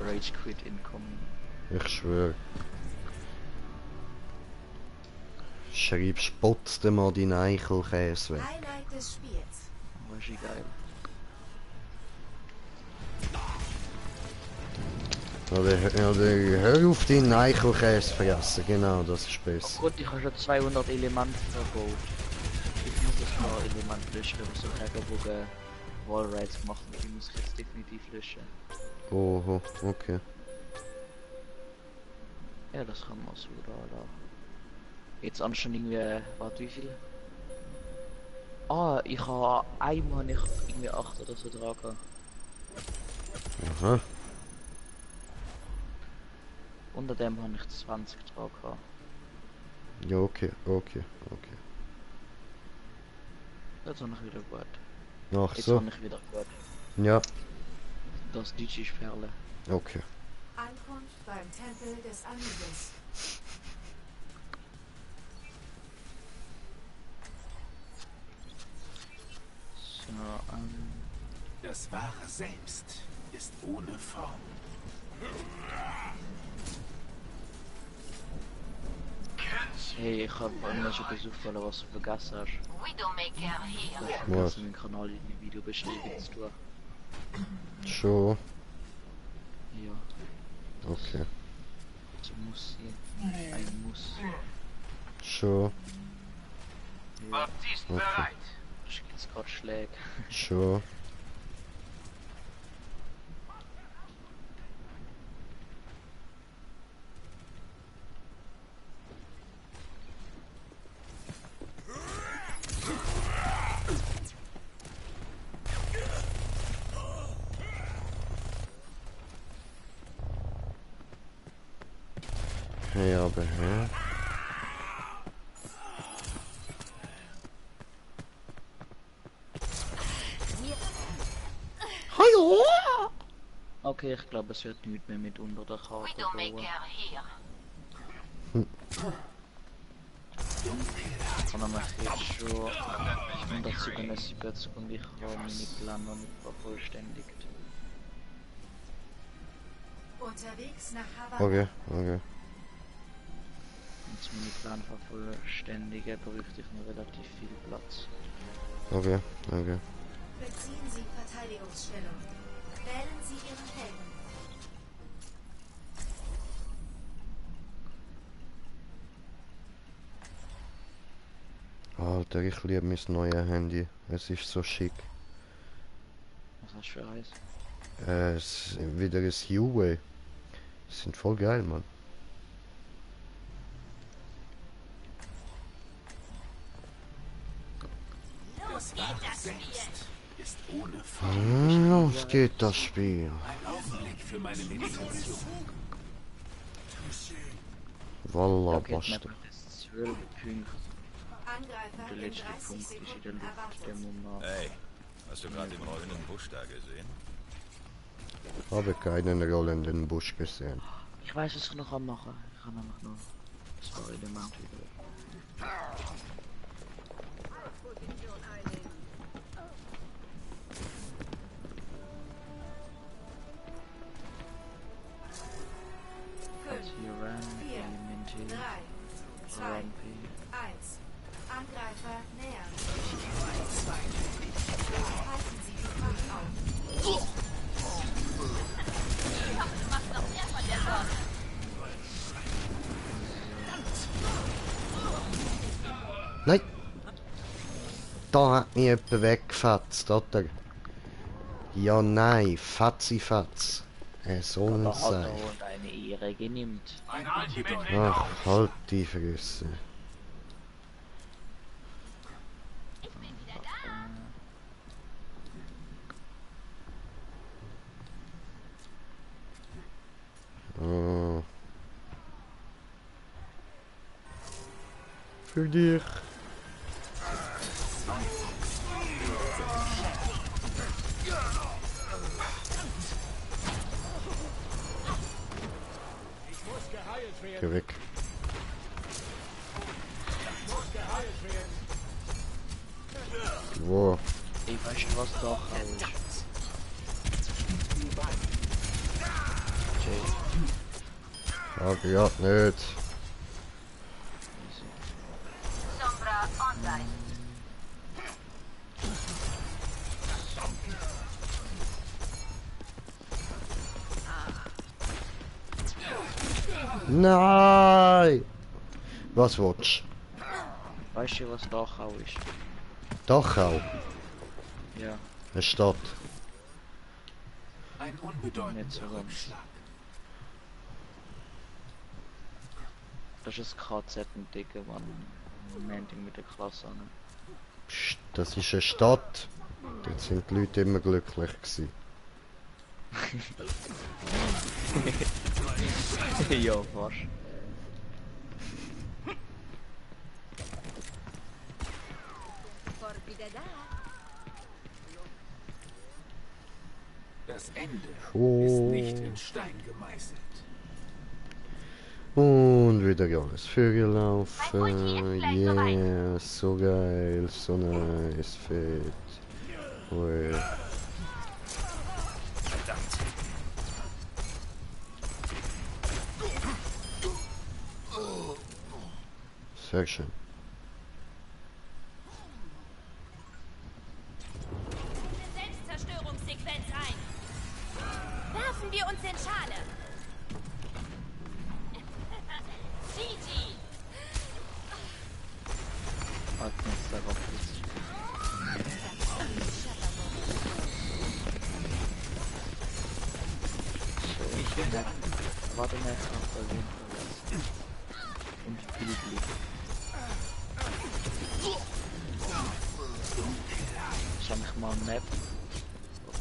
Rage Quit incoming. Ich schwöre. Schreib spotzte mal die Eichelkäse weg. Highlight des Spiels. Oh, ist geil. Oder hör auf deinen Eichelkäse fressen, genau, das ist Oh besser. Gott, ich habe schon 200 Elemente verbaut. Ich muss das mal Element löschen, aber so Hagerbogen Wallrides gemacht und die muss ich jetzt definitiv löschen. Oho, okay. Ja, das kann man so da. Jetzt anscheinend irgendwie, warte, wie viel? Ah, ich habe einmal nicht irgendwie 8 oder so dran gehabt. Aha. Unter dem habe ich 20 dran gehabt. Ja, okay. Jetzt habe ich wieder gut. Ach Jetzt so. habe ich wieder gut. Ja, Das Deutsche ist Perle. okay. Ankunft beim Tempel des Anubis. So, Das wahre Selbst ist ohne Form. hey, ich habe immer schon gesucht, weil was du vergessen hast. Widowmaker hier. Ich habe Was? meinen Kanal in die Videobeschreibung zu tun. Schon. Ja, Okay. das muss sein. Ein Muss. Schon. Ja, Baptist bereit. ich gibt's gerade Schläge. Schon. Hey, aber hä? Okay, ich glaube, es wird nichts mehr mit unter der Karte bauen. Widowmaker hier. Sondern ich jetzt schon 177 und ich habe meine Pläne noch nicht vervollständigt. Unterwegs nach Havanna. Okay. Um meine Pläne vervollständigen, bräuchte ich noch relativ viel Platz. Okay, okay. Beziehen Sie Verteidigungsstellung. Wählen Sie Ihren Helden. Alter, ich liebe mein neues Handy. Es ist so schick. Was hast du für eins? Es ist wieder ein Huawei. Die sind voll geil, Mann. Das Wahre selbst ist ohne Los geht das Spiel. Ein Augenblick für meine Meditation. Wallah, Okay, jetzt Basta. merkt man das 12 Punkte. Angreifer Der in letzte 30 Punkt ist in der Sekunden Luft, erwartet. der muss noch. Hey, hast du gerade den rollenden Busch da gesehen? Habe keinen rollenden Busch gesehen. Ich weiß, was ich noch machen kann. Ich kann nämlich noch das Element wieder. Hier ran, 4, Elemente, 3, 2, Rampi. 1. Angreifer nähern. Halten Sie die Wacht auf. Nein! Da hat mich jemand weggefetzt, oder? Ja, nein, Fatzi-Fatz. So ein Der Seil. Auto und eine Ehre genimmt. Ach, halt die Fresse. Oh. Für dich. Geh weg. Wo? Ich weiß schon, was da ist. Sag ja nicht. Sombra online. Nein! Was willst du? Weißt du, was Dachau ist? Dachau? Ja, Eine Stadt. Ein nicht unbedeutender so ganz. Rückschlag. Das ist ein KZ und Dicke, Mann. Momenting mit der Klasse an. Psst, das ist eine Stadt. Dort sind die Leute immer glücklich gewesen. Ja, fast. Das Ende Oh. ist nicht in Stein gemeißelt. Und wieder alles vorgelaufen. Yeah, so geil, so nice, fett. Ui. Sehr schön. Selbstzerstörungssequenz ein. Werfen wir uns in Schale. GG. Hat uns darauf ist. So, ich werde. Warte mal, und bildlich. Ich habe mich mal eine Map,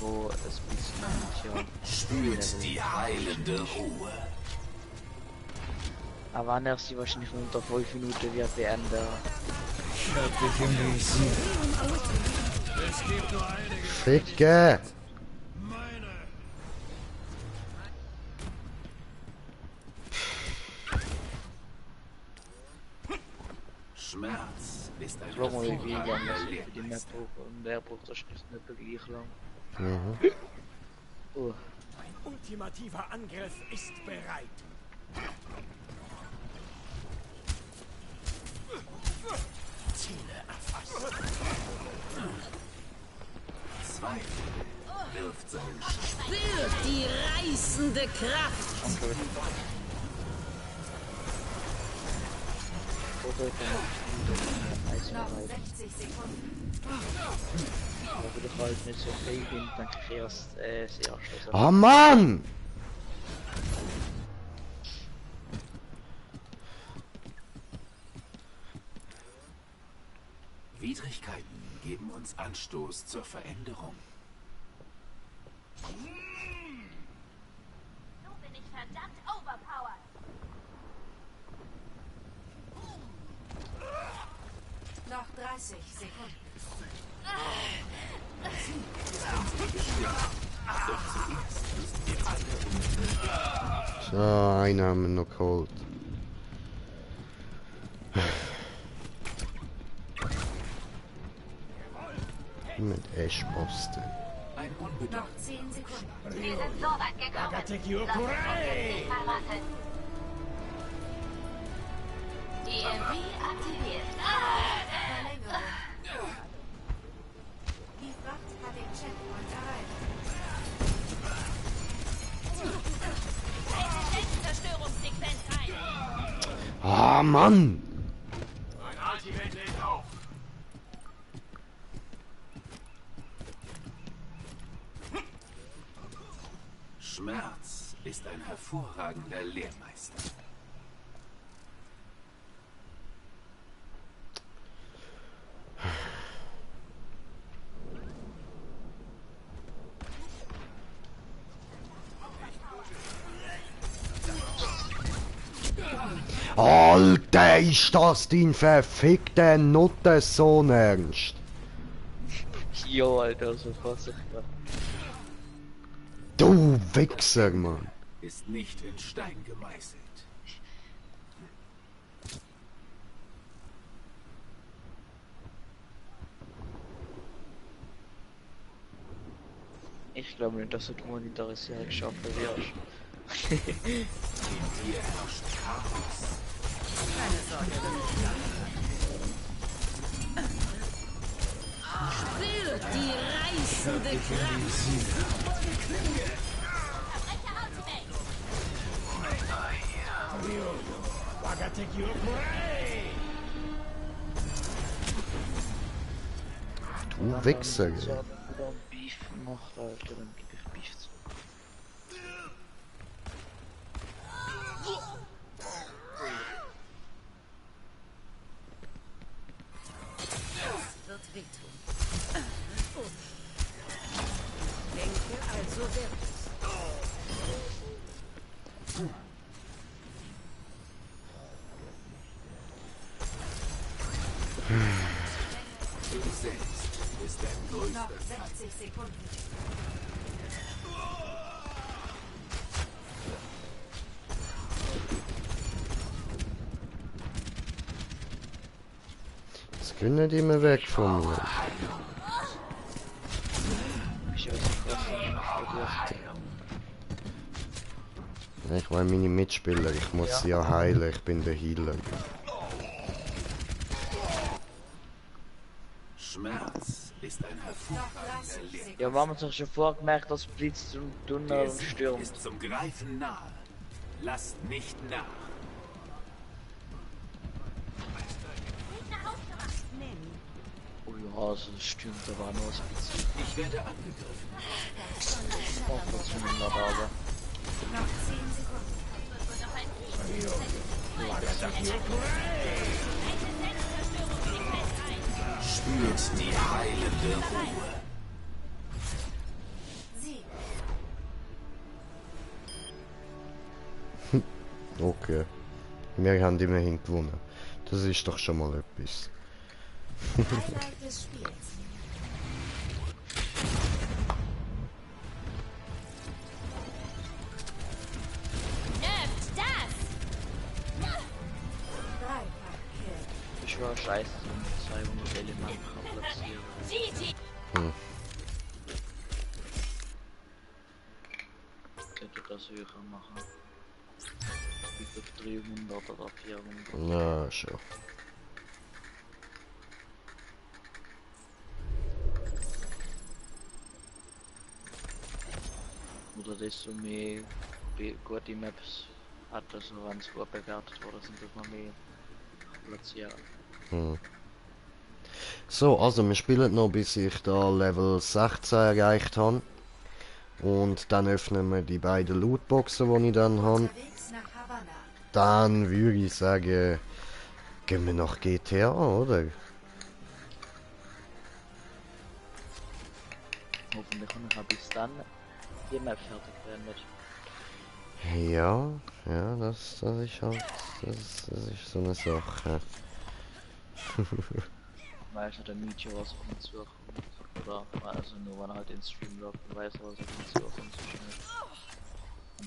wo es ein bisschen ja, Spürt die heilende Ruhe. aber wenn er sie wahrscheinlich unter 5 Minuten wird beenden. Ficke! Schmerz ist ein Schau mal, wie lange hervorragendes es für die Map Erlebnis. braucht und der braucht das nicht gleich lang. Mhm. Oh. Ein ultimativer Angriff ist bereit. Ziele erfasst. Zweifel wirft seinen Schatten. Spürt die reißende Kraft. Noch 60 Sekunden. Aber ich halt nicht so viel bin, denke ich erst sehr anschließend. Oh Mann! Widrigkeiten geben uns Anstoß zur Veränderung. So bin ich verdammt overpowered. Noch 30 Sekunden. So, einen haben wir noch geholt. Mit Eschposten. Ein unbedeutender. Noch 10 Sekunden. Wir sind so weit gekommen. Lass uns nicht verraten. EMP aktiviert. Verlängerung. Die Fracht hat den Checkpoint erreicht. Zerstörungssequenz ein. Ah, Mann! Ein Ultimate lädt auf. Schmerz ist ein hervorragender Lehrmeister. Alter, ist das dein verfickter Nuttensohn ernst? Jo, Alter, so fass ich grad. Du Wichser, Mann. Ist nicht in Stein gemeißelt. Ich glaube nicht, dass du die Monetarisierung schaffen wirst. In dir herrscht Chaos. Keine Sorge, das ist spürt die reißende Kraft. Du Wichser, ey. So, wieder Beef gemacht, Alter, dann gebe ich Beef zu. Wird wehtun. Denke, also wird es. Du selbst ist dein Noch größter Feind. 60 Sekunden. Jetzt gehen nicht immer weg von mir. Ich weiß nicht, was Ich will meine Mitspieler, ich muss sie ja heilen, ich bin der Healer. Schmerz ist ein hervorragender Lehrmeister. Ja, wir haben uns doch schon vorgemerkt, dass Blitz und Donner Der und Sieg stürmt. ist zum Greifen nahe. Lasst nicht nach. Oh ja, also das stimmt, da war nur spezifisch. Ich werde angegriffen. Auch dazu in der Lage. Noch 10 Sekunden. Spürt die heilende Ruhe. Sieg. Okay. Wir haben immerhin gewonnen. Das ist doch schon mal etwas. Highlight des Spiels. Nervt das! Dreifach-Kill. Ich war scheiße, so mit 200 Elementen kann platzieren. GG! Könnte das höher machen. Über 300 oder 400. Na, schon. oder desto mehr gute Maps hat, also wenn es gut bewertet wurde, sind das noch mehr platzieren. So, also wir spielen noch, bis ich da Level 16 erreicht habe. Und dann öffnen wir die beiden Lootboxen, die ich dann habe. Dann würde ich sagen, gehen wir nach GTA, oder? Hoffentlich kann ich auch bis dann die Map fertig beendet. Ja, ja, das ist halt, das ist so eine Sache. Weiß der Meteor, was auf ihn zukommt. Oder also nur wenn er halt den Stream läuft, weiß er, was auf ihn zukommt.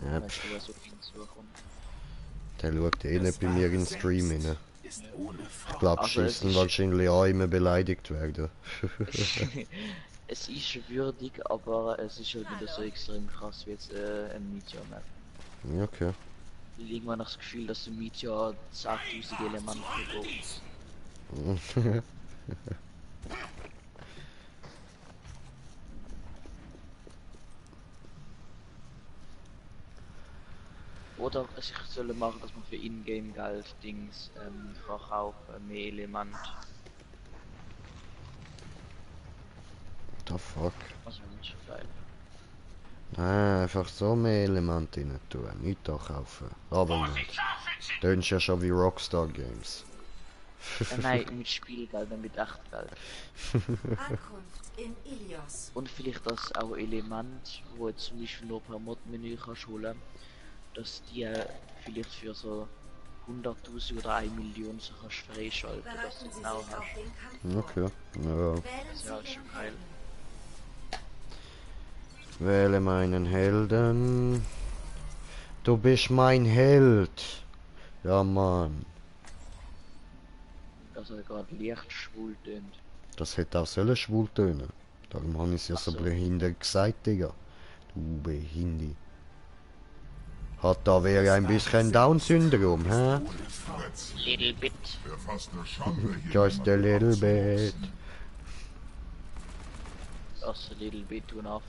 Ja, Weißt du, was auf ihn zukommt? Der schaut eh nicht bei mir in den Stream rein. Ist ohne Ich glaube, schießen wahrscheinlich auch immer beleidigt werden. Es ist würdig, aber es ist halt nicht so extrem krass wie jetzt ein Meteor Map. Ja, okay. Irgendwann habe ich das Gefühl, dass der Meteor 10.000 Elemente verbraucht. Oder was ich soll machen, dass man für Ingame Geld Dings verkaufen, mehr Element. The fuck? Also nicht so geil. Nein, einfach so mehr Elemente rein tun, nicht da kaufen. Aber nicht. Tönt ja schon wie Rockstar Games. Nein, mit Spielgeld, mit Echtgeld. Ankunft in Ilios. Und vielleicht das auch Element, wo du zum Beispiel nur per Mod-Menü kannst holen, dass die vielleicht für so 100.000 oder 1 Million so kannst freischalten, dass du genau hast. Okay, ja. Das ist ja schon geil. Wähle meinen Helden. Du bist mein Held. Ja, Mann. Dass er gerade leicht schwul tönt. Das hätte auch sollen schwul tönen. Darum habe ich es ja so So. behindert gesagt, Digga. Du Behindi. Hat da wer ein bisschen Down-Syndrom, hä? Little bit. Just a little bit. Also little bit enough.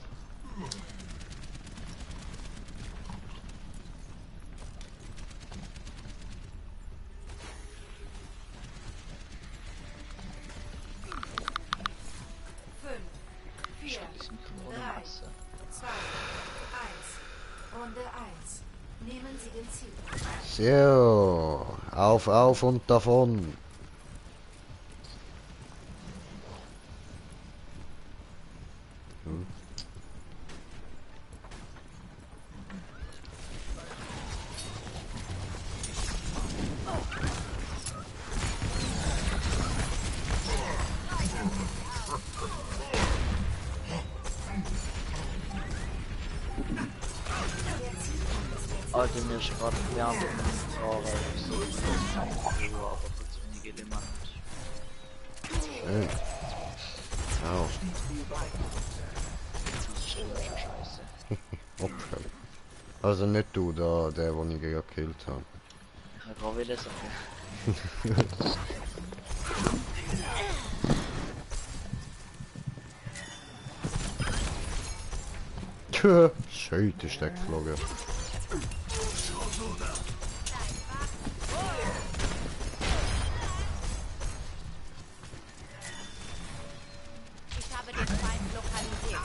Runde 1. Nehmen Sie den Ziel. So, auf und davon. Alter, mir ist gerade Lärm im Fahrer. Aber für zu wenig Element. Schön. Au. Das ist schon scheiße. Okay. Also nicht du, da, der, den ich gerade gekillt habe. Ich habe gerade wieder Sachen. Schön, ist der geflogen. Ich habe den Feind lokalisiert.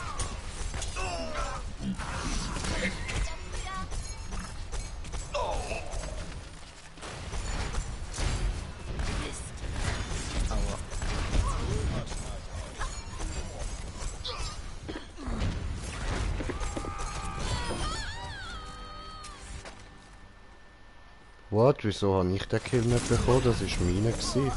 What? Wieso habe ich den Kill nicht bekommen? Das war meine gewesen.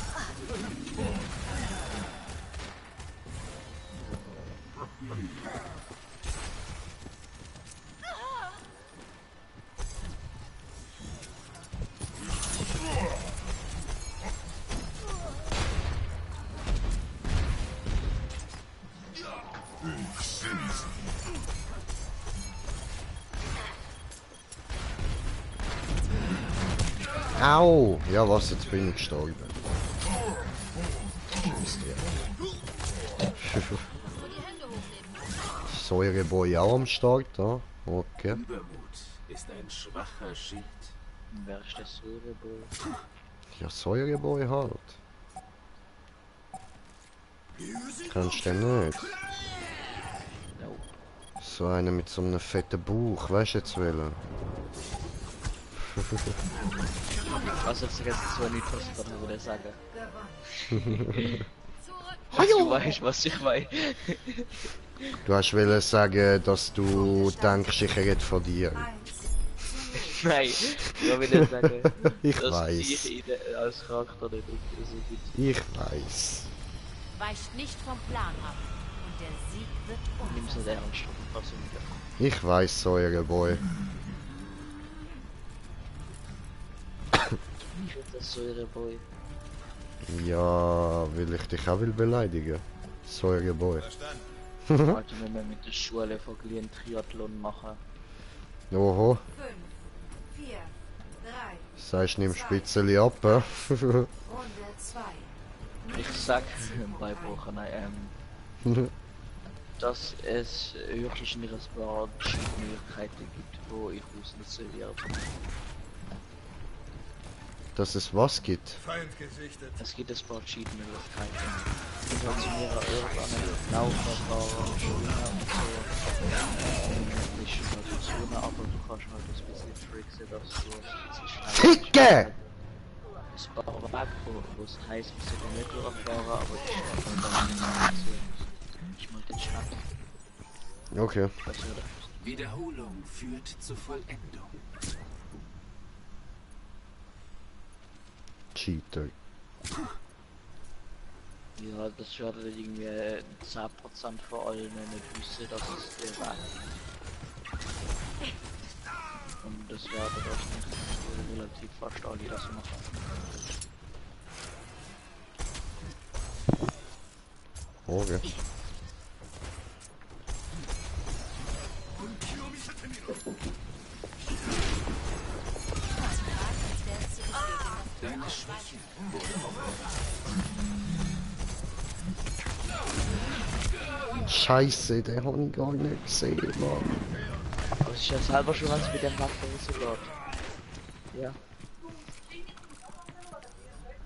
Au! Ja was, jetzt bin ich gestorben. Säureboy auch am Start, da. Okay. Übermut ist ein schwacher Schild. Wer ist der Säureboy? Ja, Säureboy halt. Kannst du den nicht? Nope. So einer mit so einem fetten Bauch, weißt du jetzt welchen? Was jetzt jetzt so nicht, was ich gerade wieder sagen. Hallo! Du weißt, was ich meine. Du hast wollen sagen, dass du denkst, ich rede von dir. Nein, ich will nicht sagen, Ich dass weiß. ich ihn als Charakter nicht so gut. Ich weiß. Weicht nicht vom Plan ab. Und der Sieg wird Nimm unser es sein. nicht ernst, was Ich weiß, Säureboy. ich finde das Säureboy. Ja, will ich dich auch beleidigen. Säureboy. Alter, wenn wir mit der Schule verglichen Triathlon machen. Oho, 5, 4, 3, sagst du, nimm Spitzeli ab, hä? Runde 2. Ich sag bei Brochenei, dass es höchstens ein paar Möglichkeiten gibt, wo ich ausnutzen werde. Dass es was gibt. Feind gesichtet. Es gibt ein paar Cheat-Möglichkeiten. Ich habe zu mir irgendeine Laufverfahren, Schwimmer und so. Nicht schon halt Zone, aber du kannst halt ein bisschen tricksen, dass du Ficke! Es war aber weg, wo es heißt, wir sind nicht durchfahren, aber ich kann dann nicht. Ich mag den Schnapp. Okay. Das würde Wiederholung führt zur Vollendung. Cheater. Ja, das würde irgendwie 10% von allen nicht wissen, dass es der war. Und das wäre das nicht relativ fast alle das machen. Okay. Deine Schwäche Scheiße, den hab ich gar nicht gesehen, Mann. Aber es ist ja selber schon, was mit dem Waffe rausgeht. Ja.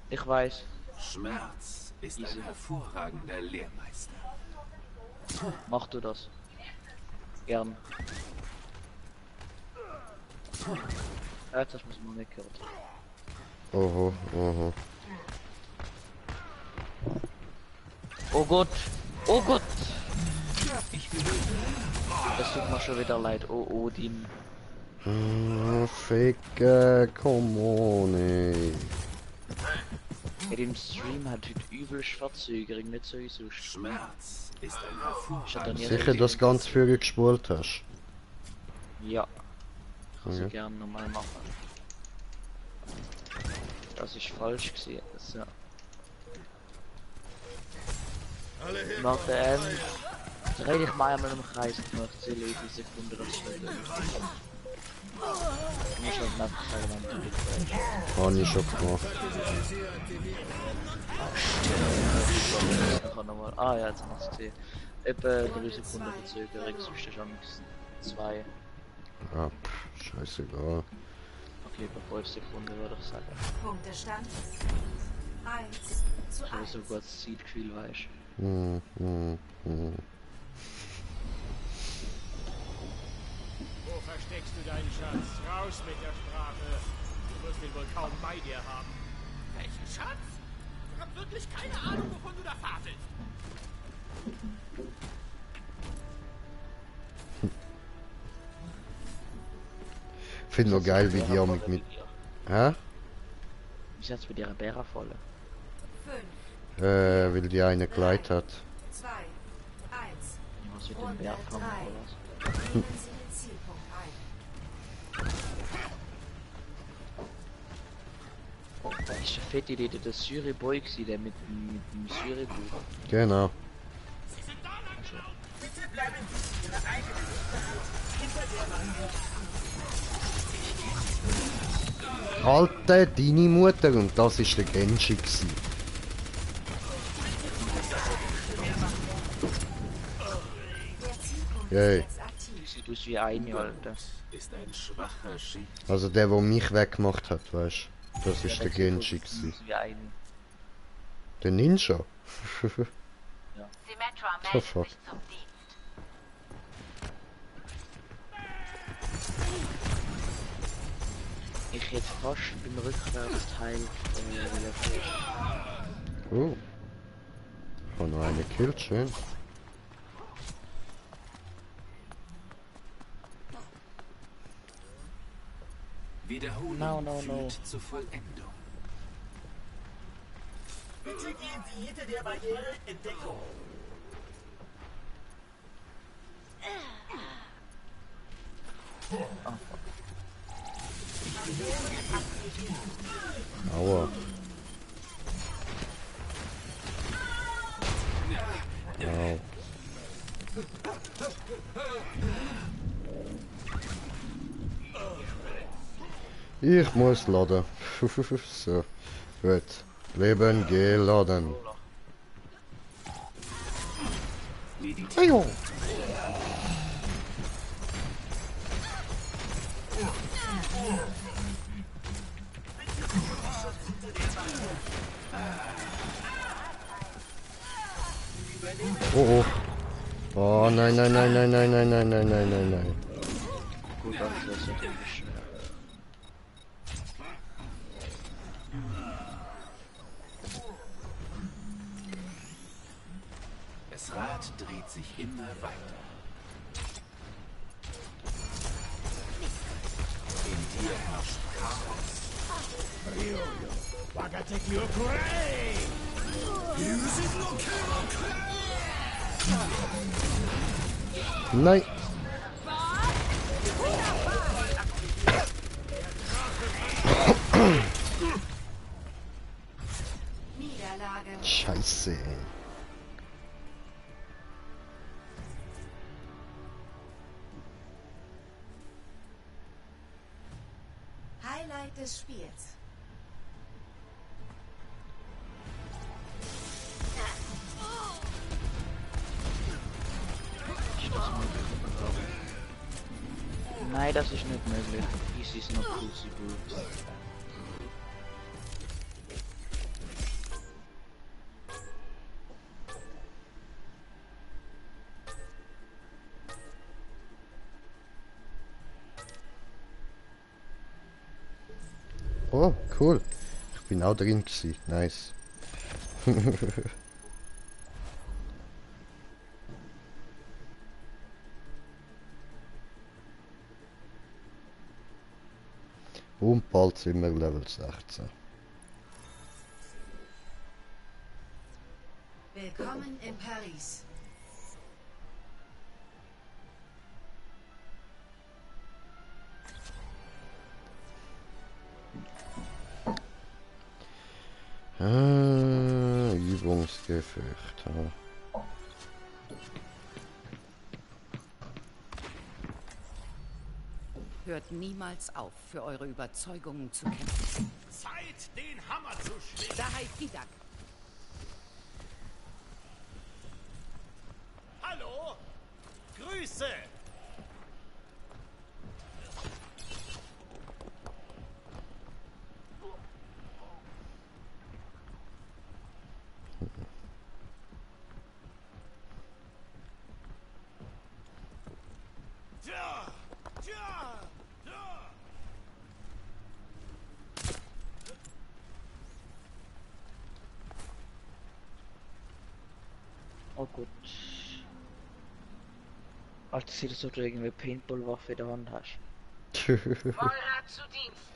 Ich weiß. Schmerz ist ein hervorragender Lehrmeister. Mach du das. Gern. Ja, jetzt hast du mich mal weggehört. Oho, oho. Oh Gott! Oh Gott! Das tut mir schon wieder leid. Oh Odin. Ficke, come on, ey. In dem Stream hat heute übelst Verzögerung, nicht so wie sonst. Schmerz ist ein Ich hatte nie Sicher, dass du ganz viel gespult hast. Ja. Ich kann sie Okay. gerne nochmal machen. Das ist falsch gesehen. So. Nach der dreh dich mal einmal im Kreis und mach 10 Sekunden das Feld. Ich muss halt einfach sagen, wann du dich Hab ich schon gemacht. nochmal. Ah ja, jetzt haben wir es gesehen. Etwa 3 Sekunden Verzögerung, sonst ist am 2. Ja, scheißegal. Okay, bei 5 Sekunden würde ich sagen. Punktestand 1 zu Ich habe 1. so ein gutes Zeitgefühl, weißt du. Hm. Wo versteckst du deinen Schatz? Raus mit der Sprache. Du wirst ihn wohl kaum bei dir haben. Welchen Schatz? Ich hab wirklich keine Ahnung, wovon du da faselst. Find nur geil, wie die auch mit. Hä? Wie sieht's mit ihrer Bärenvolle? 5, Weil die eine Kleid hat. 2, 1. Was mit dem Runde Bär fangen 3. oder was? Nehmen Sie den Zielpunkt ein. Das ist eine fette Idee, der Syri-Boy gewesen, der mit dem Syri-Buch. Genau. Sie sind da lang schon. Bitte bleiben Sie Ihre eigene hinter der Wand. Alter, deine Mutter, und das ist der Genji gsi. Der Zielpunkt Yay. ist jetzt aktiv. sieht aus wie eine, Alter. Ist ein schwacher Schild. Also der mich weggemacht hat, weißt du? Das ist der Genji gewesen. Wie eine. Der Ninja? Symmetra The meldet fuck? sich zum Dienst. Ich hätte fast beim Rückwärtsteil Oh. Ich habe noch eine gekillt, schön. Wiederholung führt zur Vollendung. Bitte gehen Sie hinter der Barriere in Deckung. Aua. Au. Ich muss laden. So. Gut. Leben geladen. Ajo. Oh oh. Oh nein, nein, nein, nein, nein, nein, nein, nein, nein, nein, nein. Gut, das ist natürlich schwer. Das Rad dreht sich immer weiter. In dir herrscht Chaos. Nein. Niederlage. Scheiße. Highlight des Spiels. Nein, das ist nicht möglich. Easy ist not possible. Oh, cool. Ich bin auch drin gewesen. Nice. Und bald sind wir Level 16. Willkommen in Paris. Übungsgefecht. Ja. Hört niemals auf, für eure Überzeugungen zu kämpfen. Zeit, den Hammer zu schwingen. Daher Fidak. Hallo? Grüße! Tja! Tja! Tja! Oh gut. Alter, sieht das so, dass du irgendwie Paintball-Waffe in der Hand hast. Vollrad zu Dienst.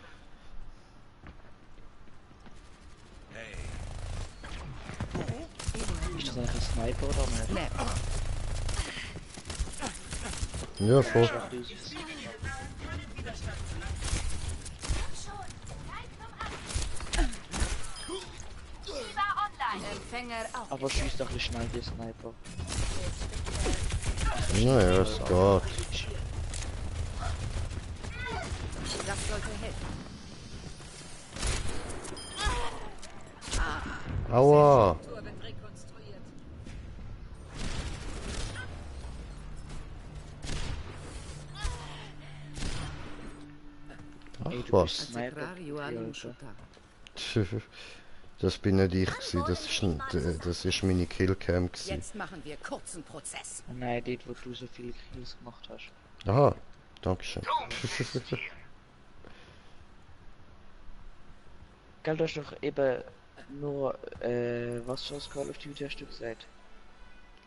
Ist das eigentlich ein Sniper oder nicht? Lab. Ja, voll. Schaut aus. Empfänger auf. Aber schießt doch ein bisschen schnell, der Sniper. Naja, es geht. Das sollte helfen. Aua. Tour wird rekonstruiert. Was? Das bin nicht ich gewesen, das ist meine Killcam gewesen. Jetzt machen wir kurzen Prozess. Nein, dort wo du so viele Kills gemacht hast. Aha, dankeschön. Gell, du hast doch eben nur, was für das Call of Duty hast du gesagt?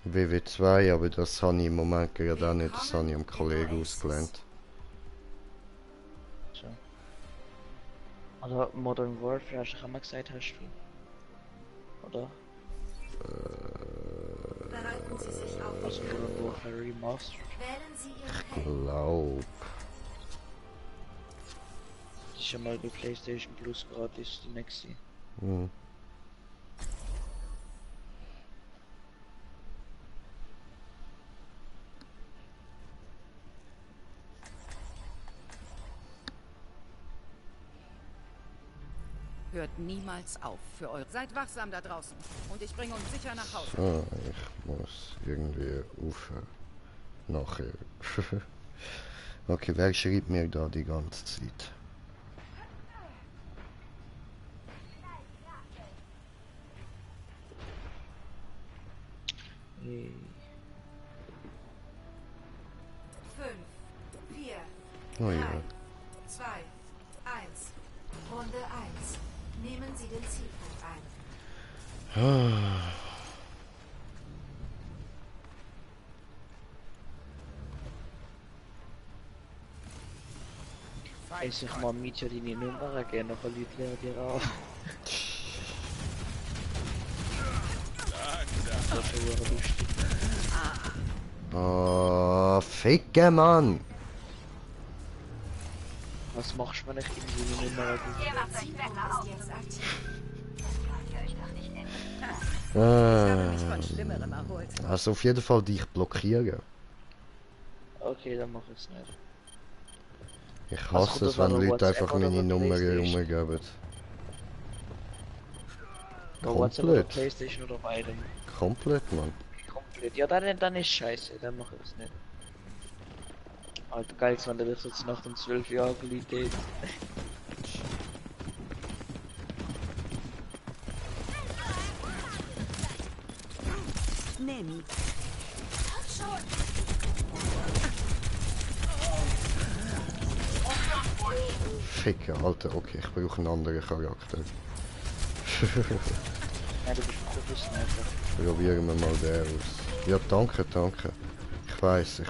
WW2, aber das habe ich im Moment gerade auch nicht, das habe ich am Kollegen ausgelernt. So. Oder Modern Warfare hast du auch mal gesagt, hast du? Oder? Bereiten Sie sich auf. Also Modern Warfare Remastered. Wählen Sie Ihren Ich Helden. glaub. Das ist ja mal bei PlayStation Plus gratis, die nächste. Hm. Hört niemals auf für eure. Seid wachsam da draußen. Und ich bringe uns sicher nach Hause. So, ich muss irgendwie aufhören. Nachher. Okay, wer schreibt mir da die ganze Zeit? Hey. 5, 4, Oh 3, ja. 2, 1. Runde 1. Nehmen Sie den Zielpunkt ein. Ah. Ich sag mal, Mietja, die Nummer gerne noch ein Lied dir auf. Das wäre lustig. Oh, ficke Mann! Was machst du, wenn ich in die Nummer Zielpunkt ist jetzt aktiv. Ich habe mich von Schlimmerem erholt. Also auf jeden Fall dich blockieren. Okay, dann mach ich's nicht. Ich Was hasse kommt es, das wenn an, Leute WhatsApp einfach oder meine Nummer PlayStation? rumgeben. WhatsApp oder Komplett. PlayStation oder beidem? Komplett, Mann. Komplett. Ja, dann ist scheiße, dann mach ich's nicht. Alter, geil, wenn der wird jetzt nach den 12 Jahren Qualität. Nimm. Ficke, Alter, okay, ich brauche einen anderen Charakter. Ja, du bist professionell. Probieren wir mal den aus. Ja, danke, danke. Ich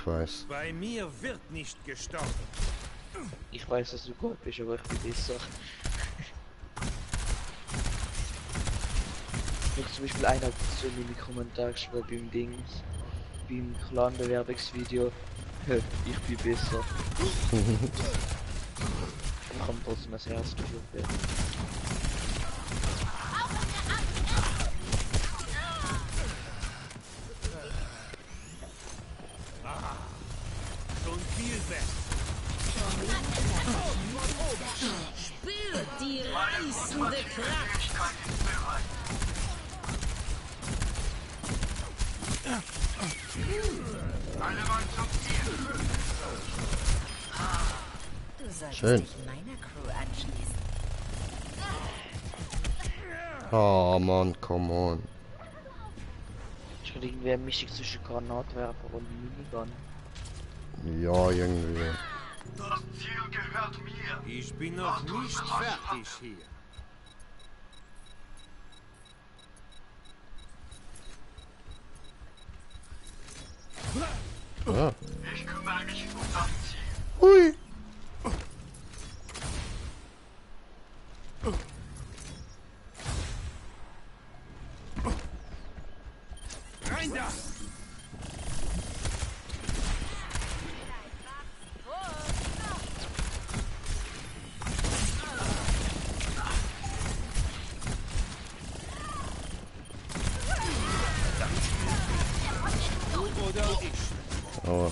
weiß. Bei mir wird nicht gestorben. Ich weiß, dass du gut bist, aber ich bin besser. Ich habe zum Beispiel einer so in die Kommentare geschrieben beim Dings, beim Clan-Bewerbungsvideo. Ich bin besser. Ich kann trotzdem das Herz geführt werden. Schon viel besser. Spürt die reißende Kraft. Du solltest Schön. dich meiner Crew anschließen. Oh Mann, come on. Ich kann irgendwie eine Mischung zwischen Granatwerfer und Minigun. Ja, irgendwie. Das Ziel gehört mir. Ich bin noch nicht fertig hier. Ah. Ich kümmere mich um das Ziel. Hui. Rein da! Du oder ich? Oh.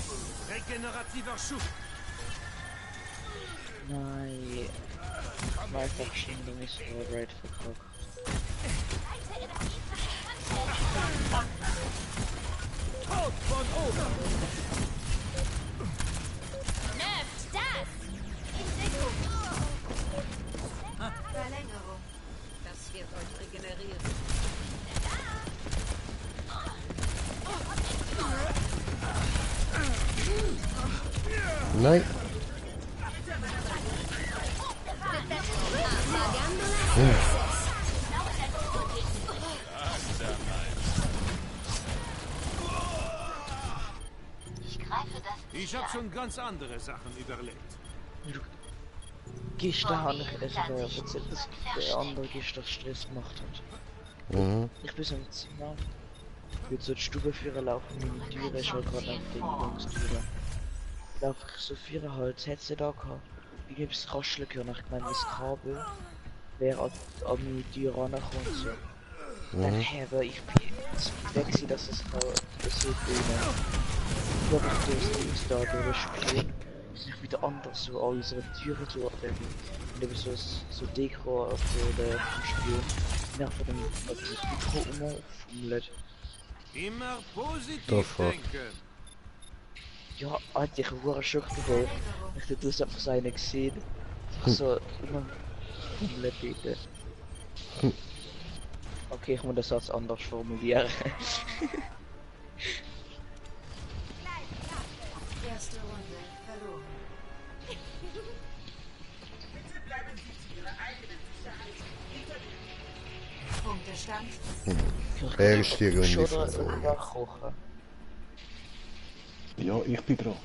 Regenerativer Schub. Nein. Einfach Schindung ist Override verkauft. Tod von oben! Nervt das! In Deckung! wird euch regenerieren. Nein. Ich habe schon ganz andere Sachen überlebt. Gestern habe ich erzählt, dass der andere gestern Stress gemacht hat. Mhm. Ich bin so im Zimmer. Ich will zur Stube führen laufen, meine Türe ist halt gerade an der Übungstüre. Lauf ich so 4,5 Sätze da gehabt. Ich habe es rascheln gehört, ich meine, das Kabel wäre an meine Tür rangekommen und so. Dann habe ich weg, dass es so geht. Ich habe das Ding da durchspielen. Ist nicht wieder anders, so an unsere Türen zu werden. Und eben so Deko für den Spiel. Nach von dem Mikro umfummelt. Immer positiv denken. Ja, Alter, ich war schon davon. Ich hätte das einfach seine gesehen. So, immer umfummelt bitte. Okay, ich muss den Satz anders formulieren. Erste Runde verloren. Bitte bleiben Sie zu Ihrer eigenen Sicherheit hinter mir. Punktestand. Wer ist die Runde verloren? Ja, ich bin dran.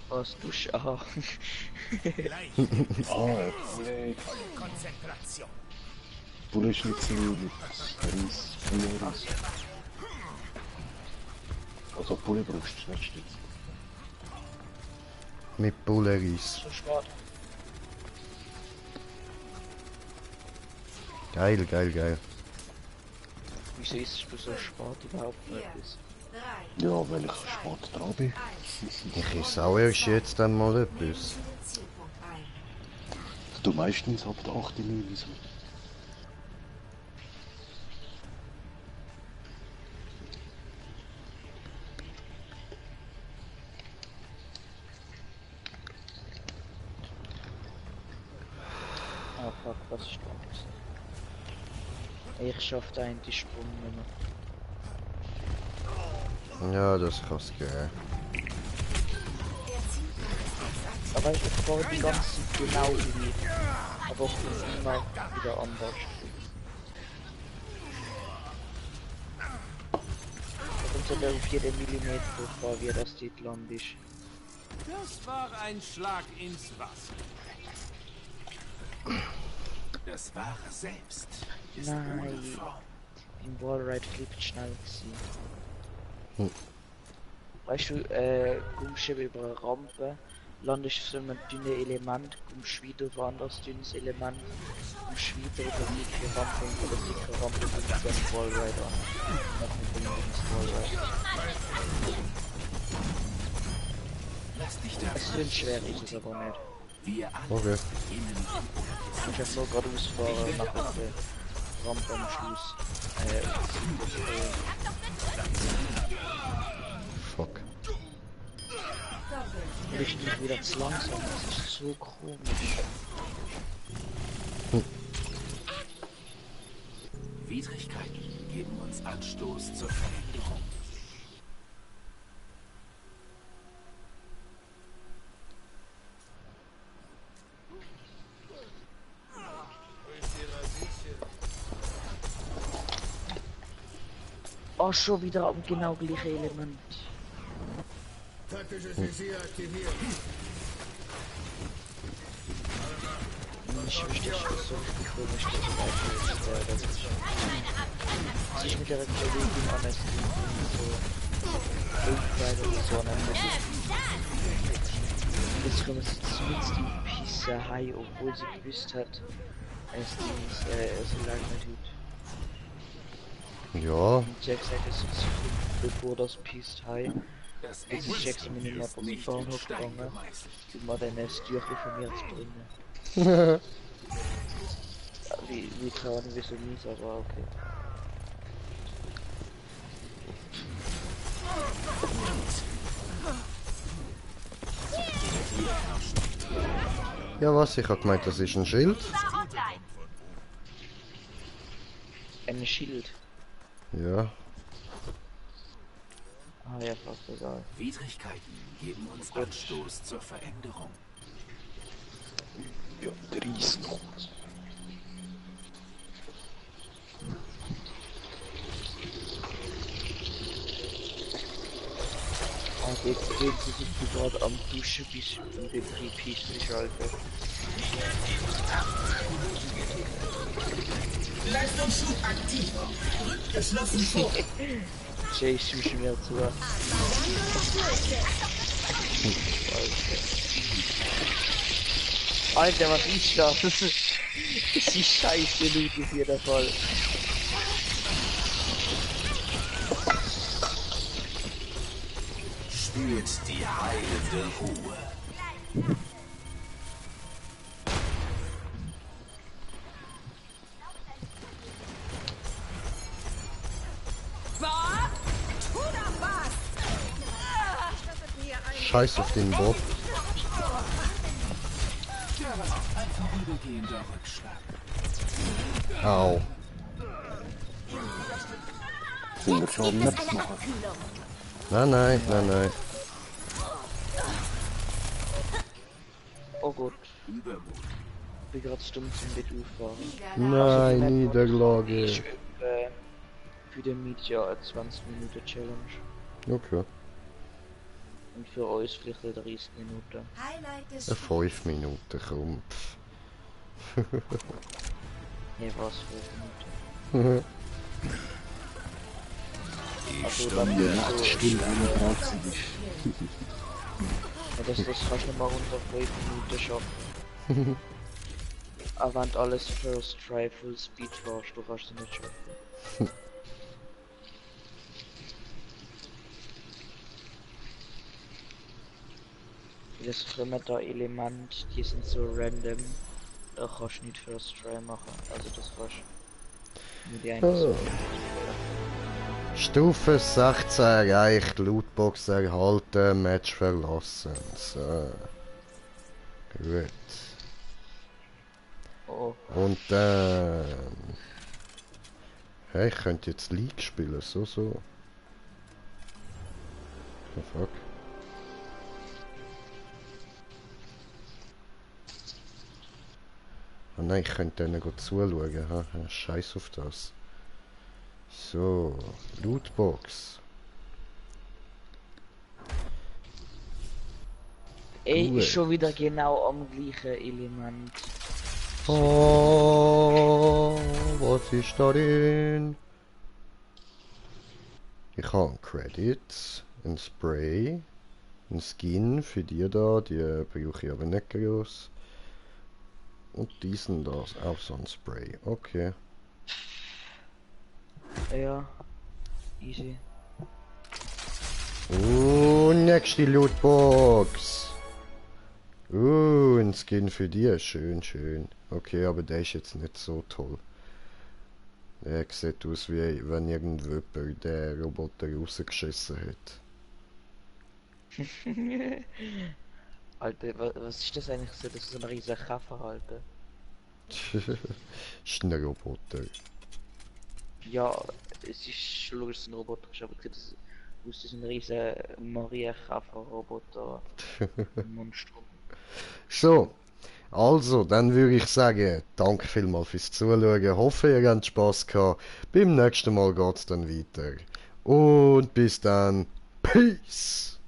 Was du schau. Nee. Konzentration. Bulle ist nicht so mit Reis, Reis. Also Bullenbrust, nicht Stütz. Mit Bulleris. So schwarz. Geil, geil, geil. Wieso isst du so spät überhaupt nicht? Ja, weil ich spät dran bin. Ich esse auch erst jetzt dann mal etwas. Du meistens ab der 8. 9. so. Ah fuck, was ist das? Ich schaff einen die Sprung nicht mehr. Ja, das kann's geben. Aber ich fahre die ganze Zeit genau wie. Aber ich bin immer wieder anders. Da kommt so auf jeden Millimeter vor, wie das dort lang ist. Das war ein Schlag ins Wasser. Das Wahre selbst ist Nein. ohne Form. Im Wallride fliegt schnell gewesen. Weißt du, kommst du über eine Rampe, landest auf so einem dünnen Element, kommst wieder auf ein anderes dünnes Element, kommst wieder über eine dicke Rampe und von der dicken Rampe kommt so ein Wallride an. Nach dem ins Wallride. Lass dich da. Es wird schwer, ist es aber nicht. Wir alle Okay. Ich hab nur gerade ausfahren nach der Rampe am Schluss. Fuck. Und ich bin wieder zu langsam, das ist so komisch. Widrigkeiten geben uns Anstoß zur Veränderung. Oh, schon wieder am genau gleichen Element. Taktisches Visier aktiviert. Ich verstehe das so richtig komisch, dass das sich mit der Kollegin an das so irgendwann oder so aneinander. Jetzt kommen sie zumindest die Pisserei, obwohl sie gewusst hat, es so lange nicht gut. Ja. Und Jack sagt, es ist bevor das Pisserei. Das Jetzt ist Jack mit dem ist auf den nicht Bahnhof in Stein gegangen, gemeißelt. um mal deine Stürche von mir zu bringen. Wie traurig, wie so mies, aber okay. Ja was, ich hab gemeint, das ist ein Schild. Ein Schild. Ja. Ah ja, fast egal. Widrigkeiten geben uns Anstoß zur Veränderung. Ja, der Ries noch. Und jetzt geht sie sich gerade am Duschen bis in den Betrieb schalten. Leistungsschub aktiv. Drückt geschlossen vor. Jay, ich stimme mir zu. Alter, was ist das? Das ist die scheiße Loot auf jeden Fall. Spürt die heilende Ruhe. Scheiß auf den Bob. Ein vorübergehender Rückschlag. Au. Sind wir schon Maps machen? Nein. Oh Gott. Ich bin gerade stumm zum Bett auffahren. Nein, Niederlage. Ich übe für den Media eine 20 Minuten Challenge. Okay. Und für euch vielleicht eine 30 Minuten. Highlight des 5 Minuten, komm. Ne, was 5 Minuten. Also dann Ja, eine Stunde 31. Ja, das kannst du mal unter 5 Minuten schaffen. Aber wenn du alles First Try Full Speed warst, du kannst du nicht schaffen. Das kommen da Elemente, die sind so random. Da kannst du nicht First Try machen. Also das kannst du nur die eine Stufe 16 erreicht, Lootbox erhalten, Match verlassen. So. Gut. Oh. Und dann... Hey, ich könnte jetzt League spielen, so. Oh fuck. Oh nein, ich könnte denen gut zuschauen, ha? Scheiß auf das. So, Lootbox. Ey, ist schon wieder genau am gleichen Element. Oh, was ist da drin? Ich habe Credits, ein Spray, ein Skin für die da, die brauche ich aber nicht groß. Und diesen da, auch so ein Spray, okay. Ja, easy. Nächste Lootbox. Ein Skin für die, schön. Okay, aber der ist jetzt nicht so toll. Der sieht aus wie wenn irgendjemand den Roboter rausgeschissen hat. Alter, was ist das eigentlich so? Das ist so ein riesiger Kaffer, Alter. Ist ein Roboter. Ja, es ist logisch, dass es ein Roboter ist, aber das ist ein riesiger Maria-Kaffer-Roboter. Monstrum. So, also, dann würde ich sagen, danke vielmals fürs Zuschauen. Hoffe, ihr habt Spaß gehabt. Beim nächsten Mal geht's dann weiter. Und bis dann. Peace!